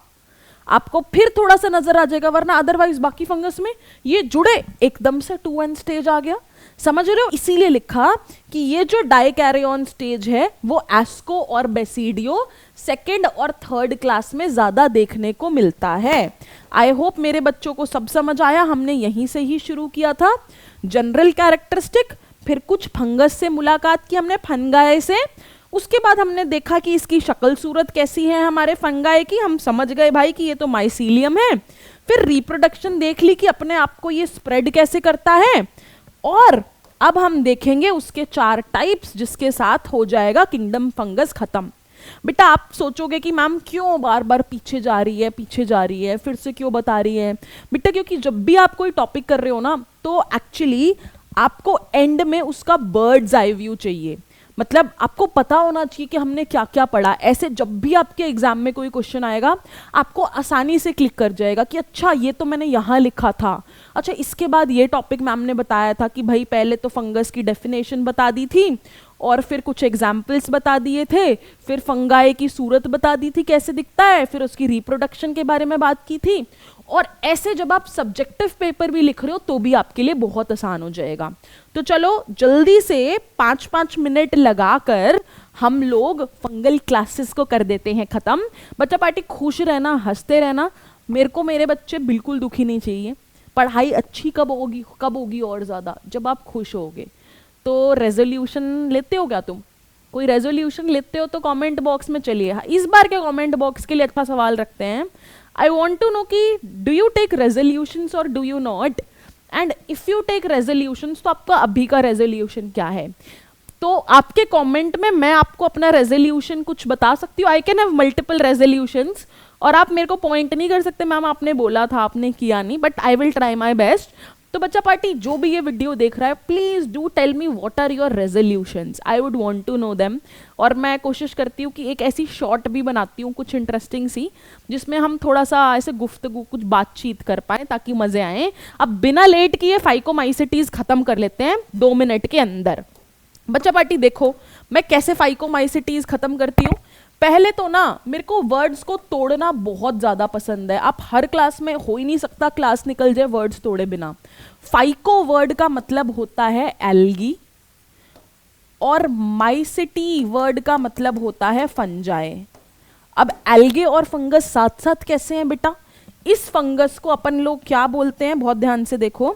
आपको फिर थोड़ा सा नजर आ जाएगा, वरना अदरवाइज बाकी फंगस में ये जुड़े एकदम से 2n स्टेज आ गया। समझ रहे हो? इसीलिए लिखा कि ये जो डाइकैरियन स्टेज है वो एस्को और बेसिडियो 2nd और 3rd क्लास में ज्यादा देखने को मिलता है। आई होप मेरे बच्चों को सब समझ आया। हमने यहीं से ही शुरू किया था, जनरल कैरेक्टरिस्टिक, फिर कुछ फंगस से मुलाकात की हमने, फंगाई से। उसके बाद हमने देखा कि इसकी शक्ल सूरत कैसी है हमारे फंगाई की, हम समझ गए भाई कि ये तो माइसीलियम है। फिर रिप्रोडक्शन देख ली कि अपने आप को ये स्प्रेड कैसे करता है, और अब हम देखेंगे उसके 4 टाइप्स, जिसके साथ हो जाएगा किंगडम फंगस खत्म। बेटा आप सोचोगे कि मैम क्यों बार बार पीछे जा रही है, फिर से क्यों बता रही है? बेटा क्योंकि जब भी आप कोई टॉपिक कर रहे हो ना, तो एक्चुअली आपको एंड में उसका बर्ड्स आई व्यू चाहिए। मतलब आपको पता होना चाहिए कि हमने क्या क्या पढ़ा। ऐसे जब भी आपके एग्जाम में कोई क्वेश्चन आएगा, आपको आसानी से क्लिक कर जाएगा कि अच्छा ये तो मैंने यहाँ लिखा था, अच्छा इसके बाद ये टॉपिक मैम ने बताया था कि भाई पहले तो फंगस की डेफिनेशन बता दी थी, और फिर कुछ एग्जाम्पल्स बता दिए थे, फिर फंगाई की सूरत बता दी थी कैसे दिखता है, फिर उसकी रिप्रोडक्शन के बारे में बात की थी। और ऐसे जब आप सब्जेक्टिव पेपर भी लिख रहे हो तो भी आपके लिए बहुत आसान हो जाएगा। तो चलो जल्दी से 5-5 मिनट लगाकर हम लोग फंगल क्लासेस को कर देते हैं खत्म। बच्चा पार्टी खुश रहना, हंसते रहना। मेरे को मेरे बच्चे बिल्कुल दुखी नहीं चाहिए। पढ़ाई अच्छी कब होगी और ज़्यादा? जब आप खुश होगे। तो रेजोल्यूशन लेते हो क्या तुम? कोई रेजोल्यूशन लेते हो तो कमेंट बॉक्स में चलिए। इस बार के कमेंट बॉक्स के लिए अच्छा सवाल रखते हैं। आई वॉन्ट टू नो कि डू यू टेक रेजोल्यूशंस और do you not, and if you take resolutions तो आपका अभी का रेजोल्यूशन क्या है? तो आपके कमेंट में मैं आपको अपना रेजोल्यूशन कुछ बता सकती हूँ। I can have multiple resolutions, और आप मेरे को पॉइंट नहीं कर सकते मैम आपने बोला था, आपने किया नहीं, but I will try my best. तो बच्चा पार्टी जो भी ये वीडियो देख रहा है, please do tell me what are your resolutions, I would want to know them. और मैं कोशिश करती हूँ कि एक ऐसी शॉर्ट भी बनाती हूँ कुछ इंटरेस्टिंग सी, जिसमें हम थोड़ा सा ऐसे गुफ्तगू कुछ बातचीत कर पाए ताकि मजे आए। अब बिना लेट किए फाइकोमाइसिटीज खत्म कर लेते हैं 2 मिनट के अंदर। बच्चा पार्टी देखो मैं कैसे फाइकोमाइसिटीज खत्म करती हूँ। पहले तो ना मेरे को वर्ड्स को तोड़ना बहुत ज्यादा पसंद है। आप हर क्लास में, हो ही नहीं सकता क्लास निकल जाए वर्ड्स तोड़े बिना। फाइको वर्ड का मतलब होता है एल्गी, और माइसिटी वर्ड का मतलब होता है फंजाई। अब एल्गे और फंगस साथ साथ कैसे हैं बेटा? इस फंगस को अपन लोग क्या बोलते हैं, बहुत ध्यान से देखो।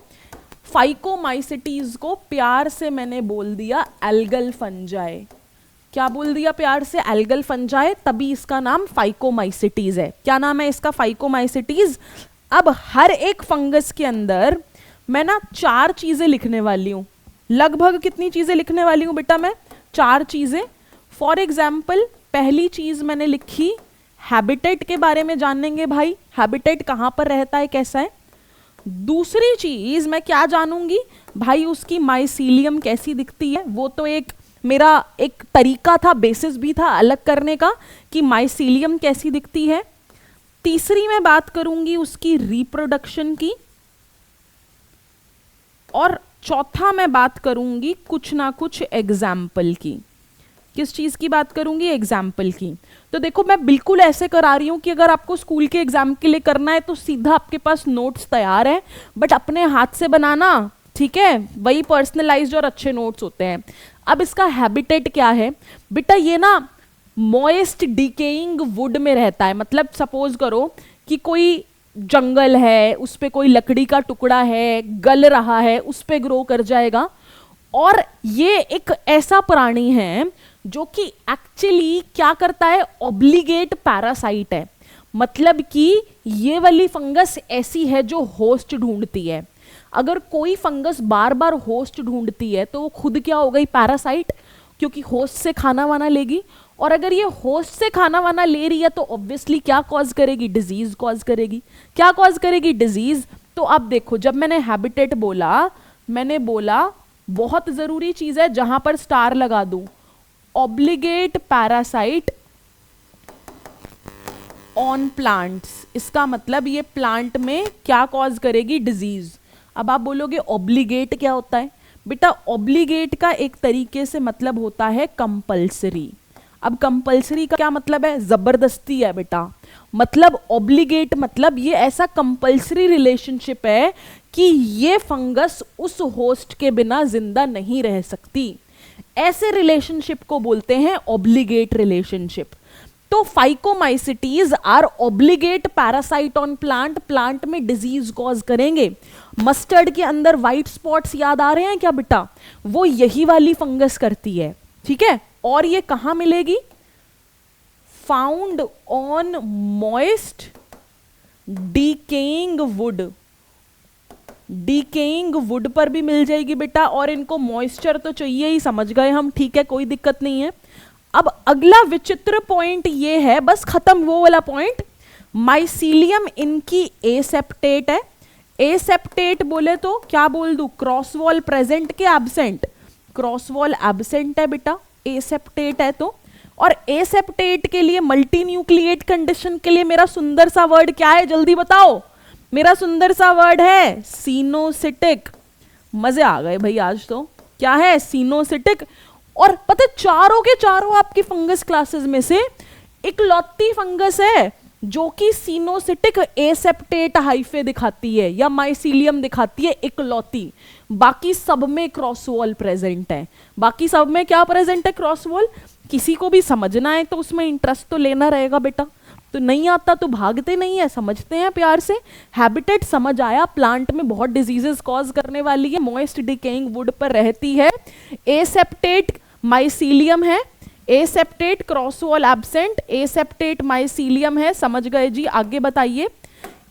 फाइकोमाइसिटीज को प्यार से मैंने बोल दिया एल्गल फंजाई। क्या बोल दिया प्यार से? एल्गल फंजाई, तभी इसका नाम फाइकोमाइसिटीज है। क्या नाम है इसका? फाइकोमाइसिटीज। अब हर एक फंगस के अंदर मैं ना 4 चीजें लिखने वाली हूं। लगभग कितनी चीजें लिखने वाली हूं बेटा मैं? 4 चीजें। फॉर एग्जाम्पल पहली चीज मैंने लिखी हैबिटेट के बारे में जानेंगे भाई, हैबिटेट कहां पर रहता है, कैसा है। दूसरी चीज मैं क्या जानूंगी भाई, उसकी माइसीलियम कैसी दिखती है। वो तो एक मेरा एक तरीका था, बेसिस भी था अलग करने का कि माइसीलियम कैसी दिखती है। तीसरी मैं बात करूंगी उसकी रिप्रोडक्शन की, और चौथा मैं बात करूंगी कुछ ना कुछ एग्जाम्पल की। किस चीज की बात करूंगी? एग्जाम्पल की। तो देखो मैं बिल्कुल ऐसे करा रही हूं कि अगर आपको स्कूल के एग्जाम के लिए करना है तो सीधा आपके पास नोट्स तैयार है, बट अपने हाथ से बनाना, ठीक है, वही पर्सनलाइज्ड और अच्छे नोट्स होते हैं। अब इसका हैबिटेट क्या है बेटा? ये ना मॉइस्ट डिकेइंग वुड में रहता है। मतलब सपोज करो कि कोई जंगल है, उस पे कोई लकड़ी का टुकड़ा है, गल रहा है, उस पे ग्रो कर जाएगा। और ये एक ऐसा प्राणी है जो कि एक्चुअली क्या करता है, ऑब्लिगेट पैरासाइट है। मतलब कि ये वाली फंगस ऐसी है जो होस्ट ढूंढती है। अगर कोई फंगस बार बार होस्ट ढूंढती है तो वो खुद क्या हो गई? पैरासाइट, क्योंकि होस्ट से खाना वाना लेगी। और अगर ये होस्ट से खाना वाना ले रही है तो ऑब्वियसली क्या कॉज करेगी? डिजीज कॉज करेगी। क्या कॉज करेगी? डिजीज। तो अब देखो जब मैंने हैबिटेट बोला, मैंने बोला बहुत जरूरी चीज है, जहां पर स्टार लगा दूं, ऑब्लिगेट पैरासाइट ऑन प्लांट्स। इसका मतलब ये प्लांट में क्या कॉज करेगी? डिजीज। अब आप बोलोगे ऑब्लिगेट क्या होता है बेटा? ऑब्लिगेट का एक तरीके से मतलब होता है कंपल्सरी। अब कंपल्सरी का क्या मतलब है? जबरदस्ती है बेटा। मतलब ऑब्लिगेट मतलब ये ऐसा कंपल्सरी रिलेशनशिप है कि ये फंगस उस होस्ट के बिना जिंदा नहीं रह सकती। ऐसे रिलेशनशिप को बोलते हैं ऑब्लिगेट रिलेशनशिप। तो phycomycetes are obligate parasite on plant, plant में डिजीज कॉज करेंगे। मस्टर्ड के अंदर व्हाइट स्पॉट्स याद आ रहे हैं क्या बेटा? वो यही वाली फंगस करती है, ठीक है। और ये कहां मिलेगी? Found on moist decaying would. Decaying would पर भी मिल जाएगी बेटा। और इनको मॉइस्चर तो चाहिए ही, समझ गए हम, ठीक है, कोई दिक्कत नहीं है। अब अगला विचित्र पॉइंट ये है, बस खत्म वो वाला पॉइंट। माइसीलियम इनकी एसेप्टेट है। एसेप्टेट बोले तो क्या बोल दूं? क्रॉस वॉल प्रेजेंट के एब्सेंट? क्रॉस वॉल एब्सेंट है बेटा, एसेप्टेट है तो। और एसेप्टेट के लिए, मल्टी न्यूक्लिएट कंडीशन के लिए मेरा सुंदर सा वर्ड क्या है? जल्दी बताओ। मेरा सुंदर सा वर्ड है सीनोसिटिक। मजे आ गए भाई आज तो। क्या है? सीनोसिटिक। और पता है चारों के चारों आपकी फंगस क्लासेस में से इकलौती फंगस है जो कि सीनोसिटिक एसेप्टेट हाइफे दिखाती है या माइसीलियम दिखाती है, इकलौती। बाकी सब में क्रॉस वॉल प्रेजेंट है। बाकी सब में क्या प्रेजेंट है? Cross wall. किसी को भी समझना है तो उसमें इंटरेस्ट तो लेना रहेगा बेटा। तो नहीं आता तो भागते नहीं है, समझते हैं प्यार से। हैबिटेट समझ आया, प्लांट में बहुत डिजीजेस कॉज करने वाली है, मॉइस्ट डिकेइंग वुड पर रहती है, एसेप्टेट माइसीलियम है, aseptate cross wall absent, aseptate mycelium है। समझ गए जी? आगे बताइए।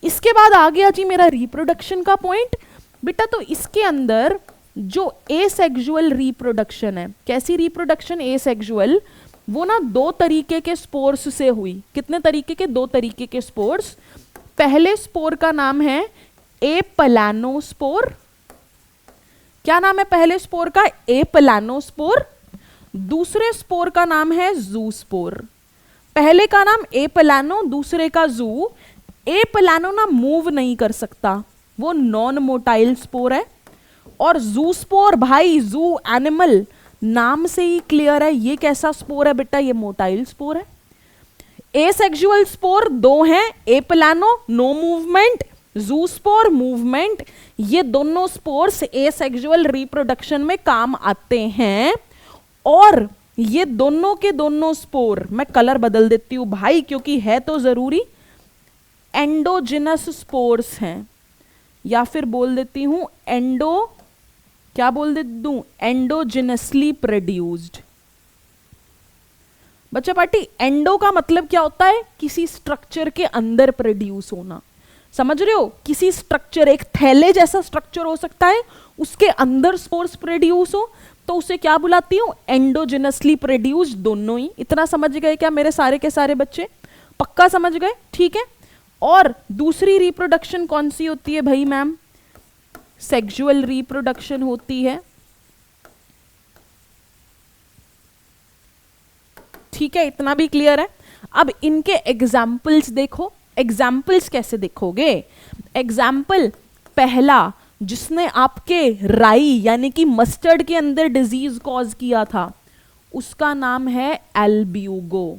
इसके बाद आ गया जी मेरा रिप्रोडक्शन का पॉइंट बेटा। तो इसके अंदर जो एसेक्सुअल रिप्रोडक्शन है, कैसी रिप्रोडक्शन? एसेक्सुअल। वो ना 2 तरीके के स्पोर्स से हुई। कितने तरीके के? 2 तरीके के स्पोर्स। पहले स्पोर का नाम है एपलानोस्पोर क्या नाम है पहले स्पोर का? ए प्लानोस्पोर। दूसरे स्पोर का नाम है जूस्पोर। पहले का नाम ए प्लानो, दूसरे का जू। ए प्लानो ना मूव नहीं कर सकता, वो नॉन मोटाइल स्पोर है। और जू स्पोर भाई, जू एनिमल, नाम से ही क्लियर है ये कैसा स्पोर है बेटा, ये मोटाइल स्पोर है। एसेक्सुअल स्पोर दो हैं, ए प्लानो नो मूवमेंट, जू स्पोर मूवमेंट। ये दोनों स्पोर्स एसेक्सुअल रिप्रोडक्शन में काम आते हैं। और ये दोनों के दोनों स्पोर, मैं कलर बदल देती हूं भाई क्योंकि है तो जरूरी, एंडोजिनस स्पोर्स हैं, या फिर बोल देती हूं क्या बोल दे दूं, एंडोजिनसली प्रोड्यूस्ड। बच्चा पार्टी, एंडो का मतलब क्या होता है? किसी स्ट्रक्चर के अंदर प्रोड्यूस होना, समझ रहे हो? किसी स्ट्रक्चर, एक थैले जैसा स्ट्रक्चर हो सकता है, उसके अंदर स्पोर्स प्रोड्यूस हो, तो उसे क्या बुलाती हूं? Endogenously produced. दोनों ही। इतना समझ गए क्या मेरे सारे के सारे बच्चे? पक्का समझ गए? ठीक है। और दूसरी रिप्रोडक्शन कौन सी होती है भाई मैम? सेक्सुअल रिप्रोडक्शन होती है। ठीक है, इतना भी क्लियर है। अब इनके एग्जाम्पल्स देखो। एग्जाम्पल्स कैसे देखोगे? एग्जाम्पल पहला, जिसने आपके राई यानी कि मस्टर्ड के अंदर डिजीज कॉज किया था, उसका नाम है एल्ब्यूगो।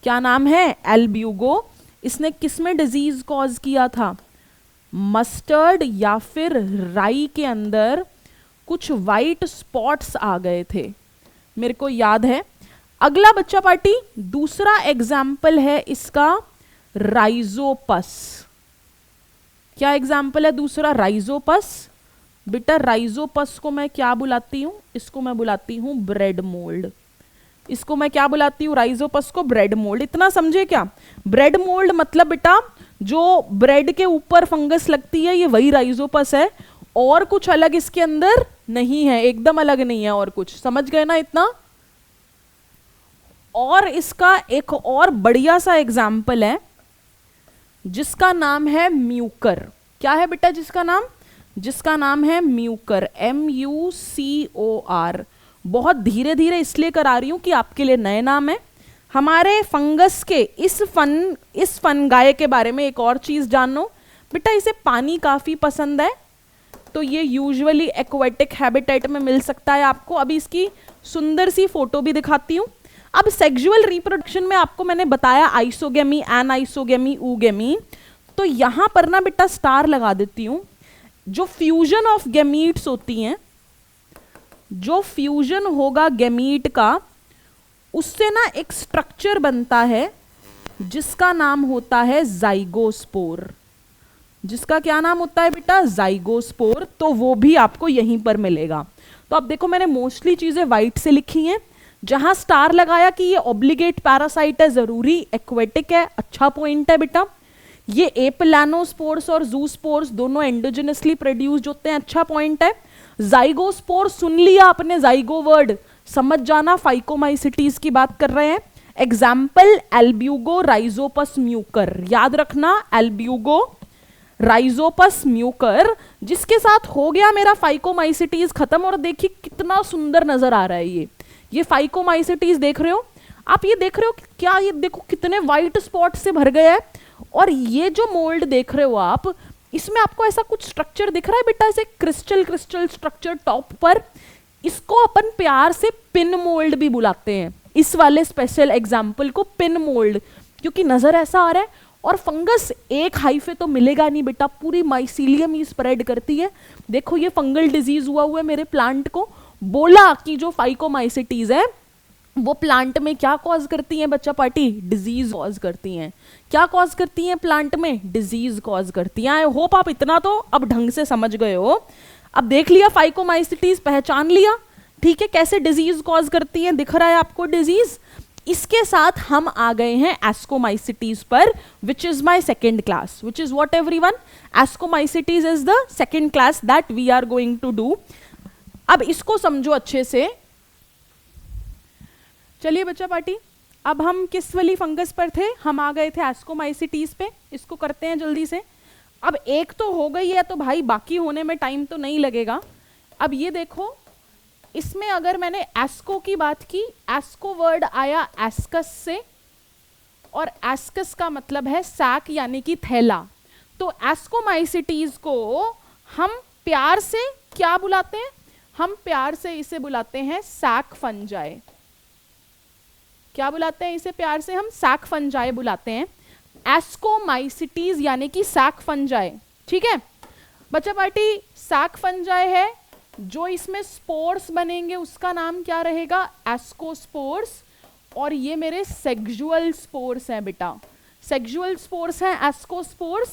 क्या नाम है? एल्ब्यूगो। इसने किसमें डिजीज कॉज किया था? मस्टर्ड या फिर राई के अंदर कुछ वाइट स्पॉट्स आ गए थे, मेरे को याद है। अगला बच्चा पार्टी, दूसरा एग्जाम्पल है इसका राइजोपस। क्या एग्जाम्पल है दूसरा? राइजोपस। बेटा राइजोपस को मैं क्या बुलाती हूं? इसको मैं बुलाती हूं ब्रेड मोल्ड। इसको मैं क्या बुलाती हूं? राइजोपस को ब्रेड मोल्ड। इतना समझे क्या? ब्रेड मोल्ड मतलब बेटा जो ब्रेड के ऊपर फंगस लगती है, ये वही राइजोपस है, और कुछ अलग इसके अंदर नहीं है, एकदम अलग नहीं है और कुछ। समझ गए ना इतना? और इसका एक और बढ़िया सा एग्जाम्पल है जिसका नाम है म्यूकर। क्या है बेटा जिसका नाम? जिसका नाम है म्यूकर, MUCOR। बहुत धीरे धीरे इसलिए करा रही हूं कि आपके लिए नए नाम है। हमारे फंगस के इस फनगाय के बारे में एक और चीज जानो बेटा, इसे पानी काफी पसंद है, तो ये यूजुअली एक्वेटिक हैबिटेट में मिल सकता है आपको। अभी इसकी सुंदर सी फोटो भी दिखाती हूं। अब सेक्सुअल रिप्रोडक्शन में आपको मैंने बताया आइसोगेमी, एनाइसोगेमी, ऊगेमी। तो यहां पर ना बेटा स्टार लगा देती हूं। जो फ्यूजन ऑफ गैमीट्स होती हैं, जो फ्यूजन होगा गैमीट का, उससे ना एक स्ट्रक्चर बनता है जिसका नाम होता है जाइगोस्पोर। जिसका क्या नाम होता है बेटा? जाइगोस्पोर। तो वो भी आपको यहीं पर मिलेगा। तो अब देखो मैंने मोस्टली चीजें व्हाइट से लिखी हैं। जहां स्टार लगाया कि ये ऑब्लिगेट पैरासाइट है, जरूरी एक्वेटिक है, अच्छा पॉइंट है बेटा। ये एप्लानोस्पोर्स और जूस्पोर्स दोनों एंडोजिनसली प्रोड्यूस्ड होते हैं, अच्छा पॉइंट है। जाइगोस्पोर सुन लिया आपने, जाइगो वर्ड समझ जाना, फाइकोमाइसिटीज की बात कर रहे हैं। Example Albugo, Rhizopus, Mucor. याद रखना एल्ब्यूगो, राइजोपस, म्यूकर, जिसके साथ हो गया मेरा फाइकोमाइसिटीज खत्म। और देखिए कितना सुंदर नजर आ रहा है ये फाइकोमाइसिटीज देख रहे हो आप? ये देख रहे हो क्या? ये देखो कितने व्हाइट स्पॉट से भर गया है। और ये जो मोल्ड देख रहे हो आप, इसमें आपको ऐसा कुछ स्ट्रक्चर दिख रहा है बेटा, ऐसे क्रिस्टल स्ट्रक्चर टॉप पर। इसको अपन प्यार से पिन मोल्ड भी बुलाते हैं। इस वाले स्पेशल एग्जाम्पल को पिन मोल्ड, क्योंकि नजर ऐसा आ रहा है। और फंगस एक हाइफे तो मिलेगा नहीं बेटा, पूरी माइसीलियम ही स्प्रेड करती है। देखो ये फंगल डिजीज हुआ है मेरे प्लांट को। बोला कि जो फाइकोमाइसिटीज है वो प्लांट में क्या कॉज करती हैं बच्चा पार्टी? डिजीज कॉज करती हैं। क्या कॉज करती हैं प्लांट में? डिजीज कॉज करती हैं। आई होप आप इतना तो अब ढंग से समझ गए हो। अब देख लिया फाइकोमाइसिटीज, पहचान लिया, ठीक है, कैसे डिजीज कॉज करती हैं, दिख रहा है आपको डिजीज। इसके साथ हम आ गए हैं एस्कोमाइसिटीज पर, which is my second class, which is what everyone, ascomycetes is the second class that we are going to do. अब इसको समझो अच्छे से। चलिए बच्चा पार्टी, अब हम किस वाली फंगस पर थे? हम आ गए थे एस्कोमाइसिटीज पे। इसको करते हैं जल्दी से। अब एक तो हो गई है तो भाई बाकी होने में टाइम तो नहीं लगेगा। अब ये देखो, इसमें अगर मैंने एस्को की बात की, एस्को वर्ड आया एस्कस से, और एस्कस का मतलब है सैक यानी कि थैला। तो एस्कोमाइसिटीज को हम प्यार से क्या बुलाते हैं? हम प्यार से इसे बुलाते हैं सैक फंजाई। क्या बुलाते हैं इसे प्यार से? हम सैक फंजाई बुलाते हैं, एस्कोमाइसिटीज यानी कि सैक फंजाई। ठीक है बच्चा पार्टी, सैक फंजाई है, जो इसमें स्पोर्स बनेंगे उसका नाम क्या रहेगा? एस्कोस्पोर्स। और ये मेरे सेक्सुअल स्पोर्स हैं बेटा, सेक्सुअल स्पोर्स हैं एस्कोस्पोर्स।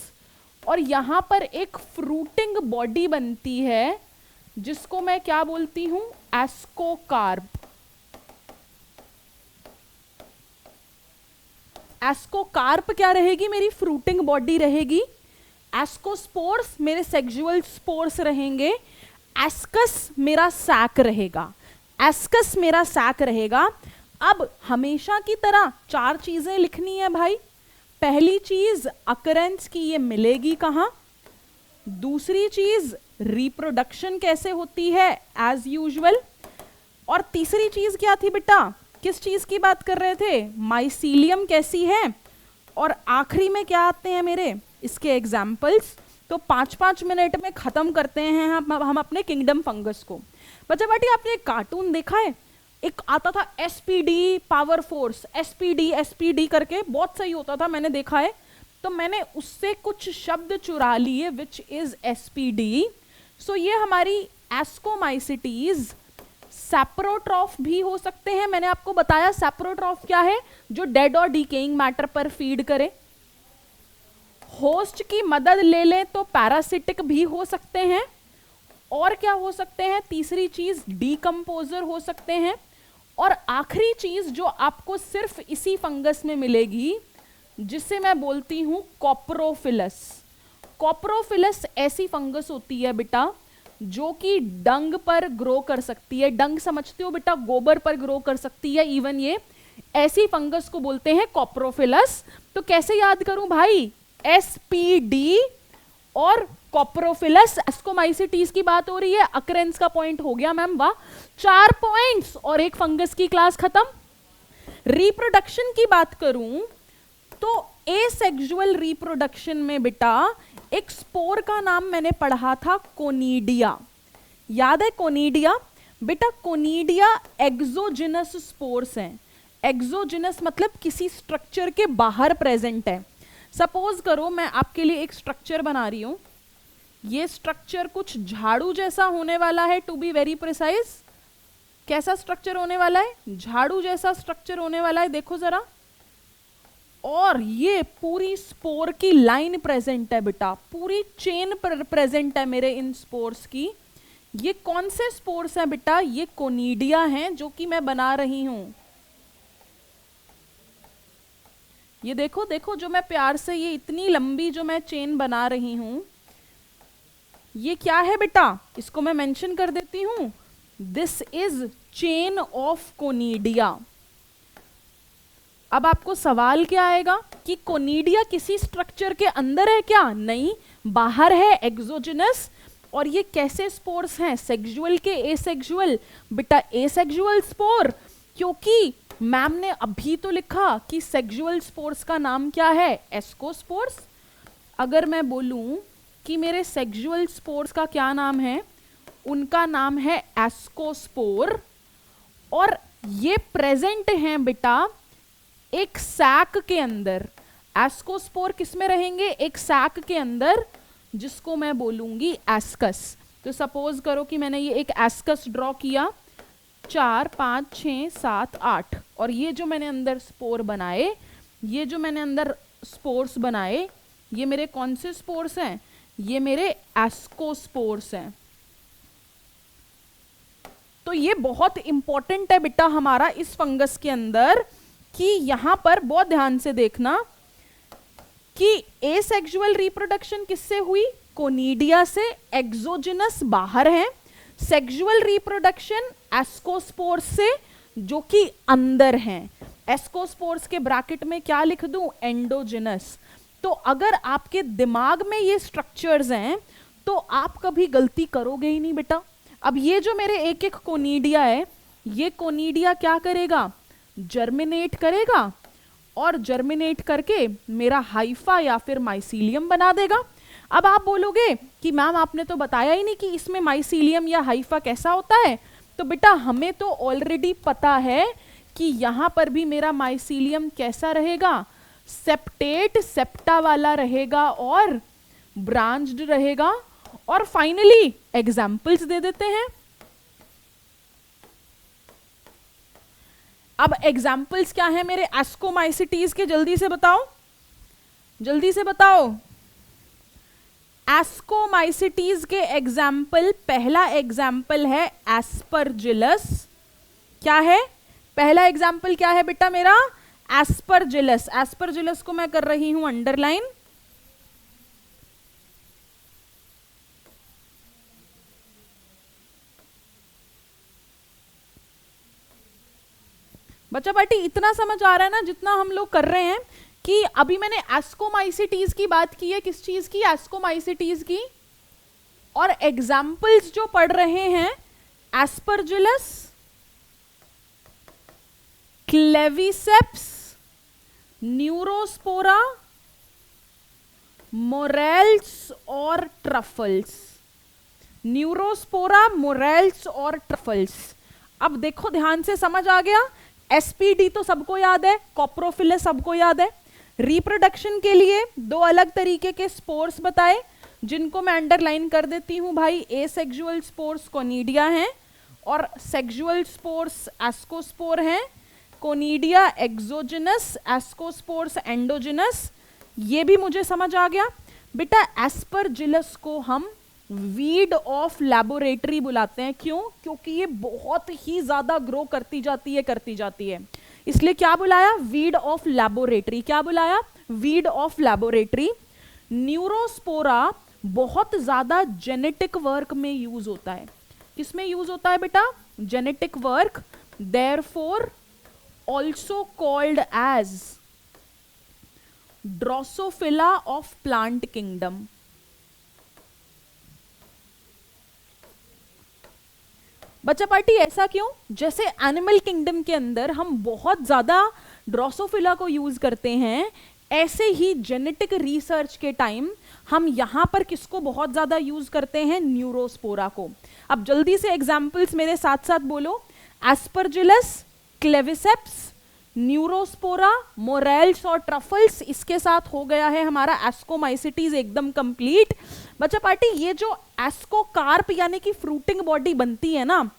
और यहां पर एक फ्रूटिंग बॉडी बनती है जिसको मैं क्या बोलती हूं? एस्कोकार्प। एस्कोकार्प क्या रहेगी? मेरी फ्रूटिंग बॉडी रहेगी। एस्कोस्पोर्स मेरे सेक्सुअल स्पोर्स रहेंगे। एस्कस मेरा सैक रहेगा, एस्कस मेरा सैक रहेगा। अब हमेशा की तरह 4 चीजें लिखनी है भाई। पहली चीज अकरेंस की ये मिलेगी कहां, दूसरी चीज रिप्रोडक्शन कैसे होती है एज यूजुअल, और तीसरी चीज क्या थी बेटा? किस चीज की बात कर रहे थे? माइसीलियम कैसी है, और आखिरी में क्या आते हैं मेरे इसके एग्जाम्पल्स। तो 5-5 मिनट में खत्म करते हैं हम अपने किंगडम फंगस को। बच्चा बेटी आपने एक कार्टून देखा है, एक आता था एसपीडी पावर फोर्स, एसपीडी करके, बहुत सही होता था, मैंने देखा है। तो मैंने उससे कुछ शब्द चुरा लिए, विच इज एसपीडी। सो ये हमारी एस्कोमाइसिटीज सैप्रोट्रॉफ भी हो सकते हैं। मैंने आपको बताया सैप्रोट्रॉफ क्या है, जो डेड और डिकेइंग मैटर पर फीड करे। होस्ट की मदद ले लें तो पैरासिटिक भी हो सकते हैं। और क्या हो सकते हैं? तीसरी चीज डीकंपोजर हो सकते हैं। और आखिरी चीज जो आपको सिर्फ इसी फंगस में मिलेगी, जिसे मैं बोलती हूं कॉप्रोफिलस। कॉप्रोफिलस ऐसी फंगस होती है बेटा जो कि डंग पर ग्रो कर सकती है। डंग समझते हो बेटा? गोबर पर ग्रो कर सकती है इवन ये। ऐसी फंगस को बोलते हैं कॉप्रोफिलस। तो कैसे याद करूं भाई? एसपीडी और कॉप्रोफिलस। एस्कोमाइसिटीज की बात हो रही है, अकरेंस का पॉइंट हो गया मैम, वाह, 4 पॉइंट्स और एक फंगस की क्लास खत्म। रिप्रोडक्शन की बात करूं तो एसेक्सुअल रिप्रोडक्शन में बेटा एक स्पोर का नाम मैंने पढ़ा था, कोनीडिया। याद है कोनीडिया? बेटा कोनीडिया एक्सोजिनस स्पोर्स हैं। एक्सोजिनस मतलब किसी स्ट्रक्चर के बाहर प्रेजेंट है। सपोज करो मैं आपके लिए एक स्ट्रक्चर बना रही हूं, ये स्ट्रक्चर कुछ झाड़ू जैसा होने वाला है, टू बी वेरी प्रिसाइज। कैसा स्ट्रक्चर होने वाला है? झाड़ू जैसा स्ट्रक्चर होने वाला है, देखो जरा। और ये पूरी स्पोर की लाइन प्रेजेंट है बेटा, पूरी चेन प्रेजेंट है मेरे इन स्पोर्स की। ये कौन से स्पोर्स हैं बेटा? ये कोनीडिया हैं जो कि मैं बना रही हूं। ये देखो देखो, जो मैं प्यार से ये इतनी लंबी जो मैं चेन बना रही हूं, ये क्या है बेटा? इसको मैं मेंशन कर देती हूं, this is chain of conidia. अब आपको सवाल क्या आएगा कि कोनीडिया किसी स्ट्रक्चर के अंदर है क्या? नहीं, बाहर है, एक्सोजिनस। और ये कैसे स्पोर्स हैं? सेक्सुअल के एसेक्सुअल? बेटा एसेक्सुअल स्पोर, क्योंकि मैम ने अभी तो लिखा कि सेक्सुअल स्पोर्स का नाम क्या है? एस्कोस्पोर्स। अगर मैं बोलूं कि मेरे सेक्सुअल स्पोर्स का क्या नाम है, उनका नाम है एस्कोस्पोर। और ये प्रेजेंट हैं बेटा एक सैक के अंदर। एस्कोस्पोर किस में रहेंगे? एक सैक के अंदर, जिसको मैं बोलूंगी एस्कस। तो सपोज करो कि मैंने ये एक एस्कस ड्रॉ किया, 4, 5, 6, 7, 8, और ये जो मैंने अंदर स्पोर बनाए, ये जो मैंने अंदर स्पोर्स बनाए, ये मेरे कौन से स्पोर्स हैं? ये मेरे एस्कोस्पोर्स हैं। तो ये बहुत इंपॉर्टेंट है बेटा हमारा इस फंगस के अंदर, कि यहां पर बहुत ध्यान से देखना कि एसेक्सुअल रिप्रोडक्शन किससे हुई? कोनीडिया से, एक्सोजिनस बाहर है। सेक्सुअल रिप्रोडक्शन एस्कोस्पोर्स से, जो कि अंदर हैं। एस्कोस्पोर्स के ब्रैकेट में क्या लिख दूं? एंडोजिनस। तो अगर आपके दिमाग में ये स्ट्रक्चर्स हैं तो आप कभी गलती करोगे ही नहीं बेटा। अब ये जो मेरे एक एक कोनीडिया है, ये कोनीडिया क्या करेगा, जर्मिनेट करेगा और जर्मिनेट करके मेरा हाइफा या फिर माइसीलियम बना देगा। अब आप बोलोगे कि मैम आपने तो बताया ही नहीं कि इसमें माइसीलियम या हाइफा कैसा होता है। तो बेटा हमें तो ऑलरेडी पता है कि यहां पर भी मेरा माइसीलियम कैसा रहेगा, सेप्टेट सेप्टा वाला रहेगा और ब्रांच्ड रहेगा। और फाइनली एग्जाम्पल्स दे देते हैं। अब एग्जाम्पल्स क्या है मेरे एस्कोमाइसिटीज के, जल्दी से बताओ, जल्दी से बताओ। एस्कोमाइसिटीज के एग्जाम्पल, पहला एग्जाम्पल है एस्परजिलस। क्या है पहला एग्जाम्पल, क्या है बेटा मेरा, एस्परजिलस। एस्परजिलस को मैं कर रही हूं अंडरलाइन। बच्चा पार्टी इतना समझ आ रहा है ना जितना हम लोग कर रहे हैं, कि अभी मैंने एस्कोमाइसिटीज की बात की है, किस चीज की, एस्कोमाइसिटीज की, और एग्जाम्पल्स जो पढ़ रहे हैं एस्परजिलस, क्लेविसेप्स, न्यूरोस्पोरा, मोरेल्स और ट्रफल्स। न्यूरोस्पोरा, मोरेल्स और ट्रफल्स। अब देखो ध्यान से, समझ आ गया। एसपीडी तो सबको याद है, कॉप्रोफिलस सबको याद है। रिप्रोडक्शन के लिए दो अलग तरीके के स्पोर्स बताए, जिनको मैं अंडरलाइन कर देती हूं भाई। एसेक्सुअल स्पोर्स कोनिडिया हैं और सेक्सुअल स्पोर्स एस्कोस्पोर हैं। Conidia exogenous, ascospores endogenous. ये भी मुझे समझ आ गया। बेटा एस्परजिलस को हम वीड ऑफ लैबोरेटरी बुलाते हैं। क्यों? क्योंकि ये बहुत ही ज्यादा ग्रो करती जाती है, इसलिए क्या बुलाया, वीड ऑफ लैबोरेटरी। क्या बुलाया, वीड ऑफ लैबोरेटरी। न्यूरोस्पोरा बहुत ज्यादा जेनेटिक वर्क में यूज होता है। किसमें यूज होता है बेटा, genetic work. Therefore also called as drosophila of plant kingdom. बच्चा पार्टी ऐसा क्यों? जैसे एनिमल किंगडम के अंदर हम बहुत ज्यादा ड्रोसोफिला को यूज करते हैं, ऐसे ही जेनेटिक रिसर्च के टाइम हम यहां पर किसको बहुत ज्यादा यूज करते हैं, न्यूरोस्पोरा को। अब जल्दी से एग्जाम्पल्स मेरे साथ साथ बोलो। एस्परजिलस, क्लेविसेप्स, न्यूरोस्पोरा, मोरेल्स और ट्रफल्स। इसके साथ हो गया है हमारा एस्कोमाइसिटीज एकदम कंप्लीट। बच्चा पार्टी ये जो एस्कोकार्प यानी कि फ्रूटिंग बॉडी बनती है ना,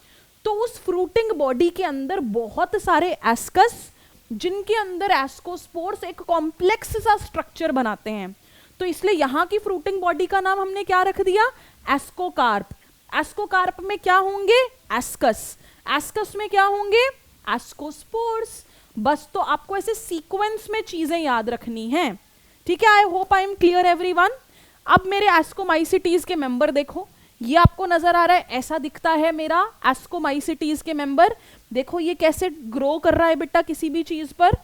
तो उस फ्रूटिंग बॉडी के अंदर बहुत सारे एस्कस, जिनके अंदर एस्कोस्पोर्स एक कॉम्प्लेक्स सा स्ट्रक्चर बनाते हैं। तो इसलिए यहां की फ्रूटिंग बॉडी का नाम हमने क्या रख दिया, एस्कोकार्प। एस्कोकार्प में क्या होंगे, एस्कस। एस्कस में क्या होंगे, एस्कोस्पोर्स। बस तो आपको ऐसे सीक्वेंस में चीजें याद रखनी हैं, ठीक है। I hope I am clear everyone. अब मेरे एस्कोमाइसिटीज के मेंबर देखो, ये आपको नजर आ रहा है, ऐसा दिखता है मेरा एस्कोमाइसिटीज के मेंबर। देखो ये कैसे ग्रो कर रहा है बेटा किसी भी चीज पर।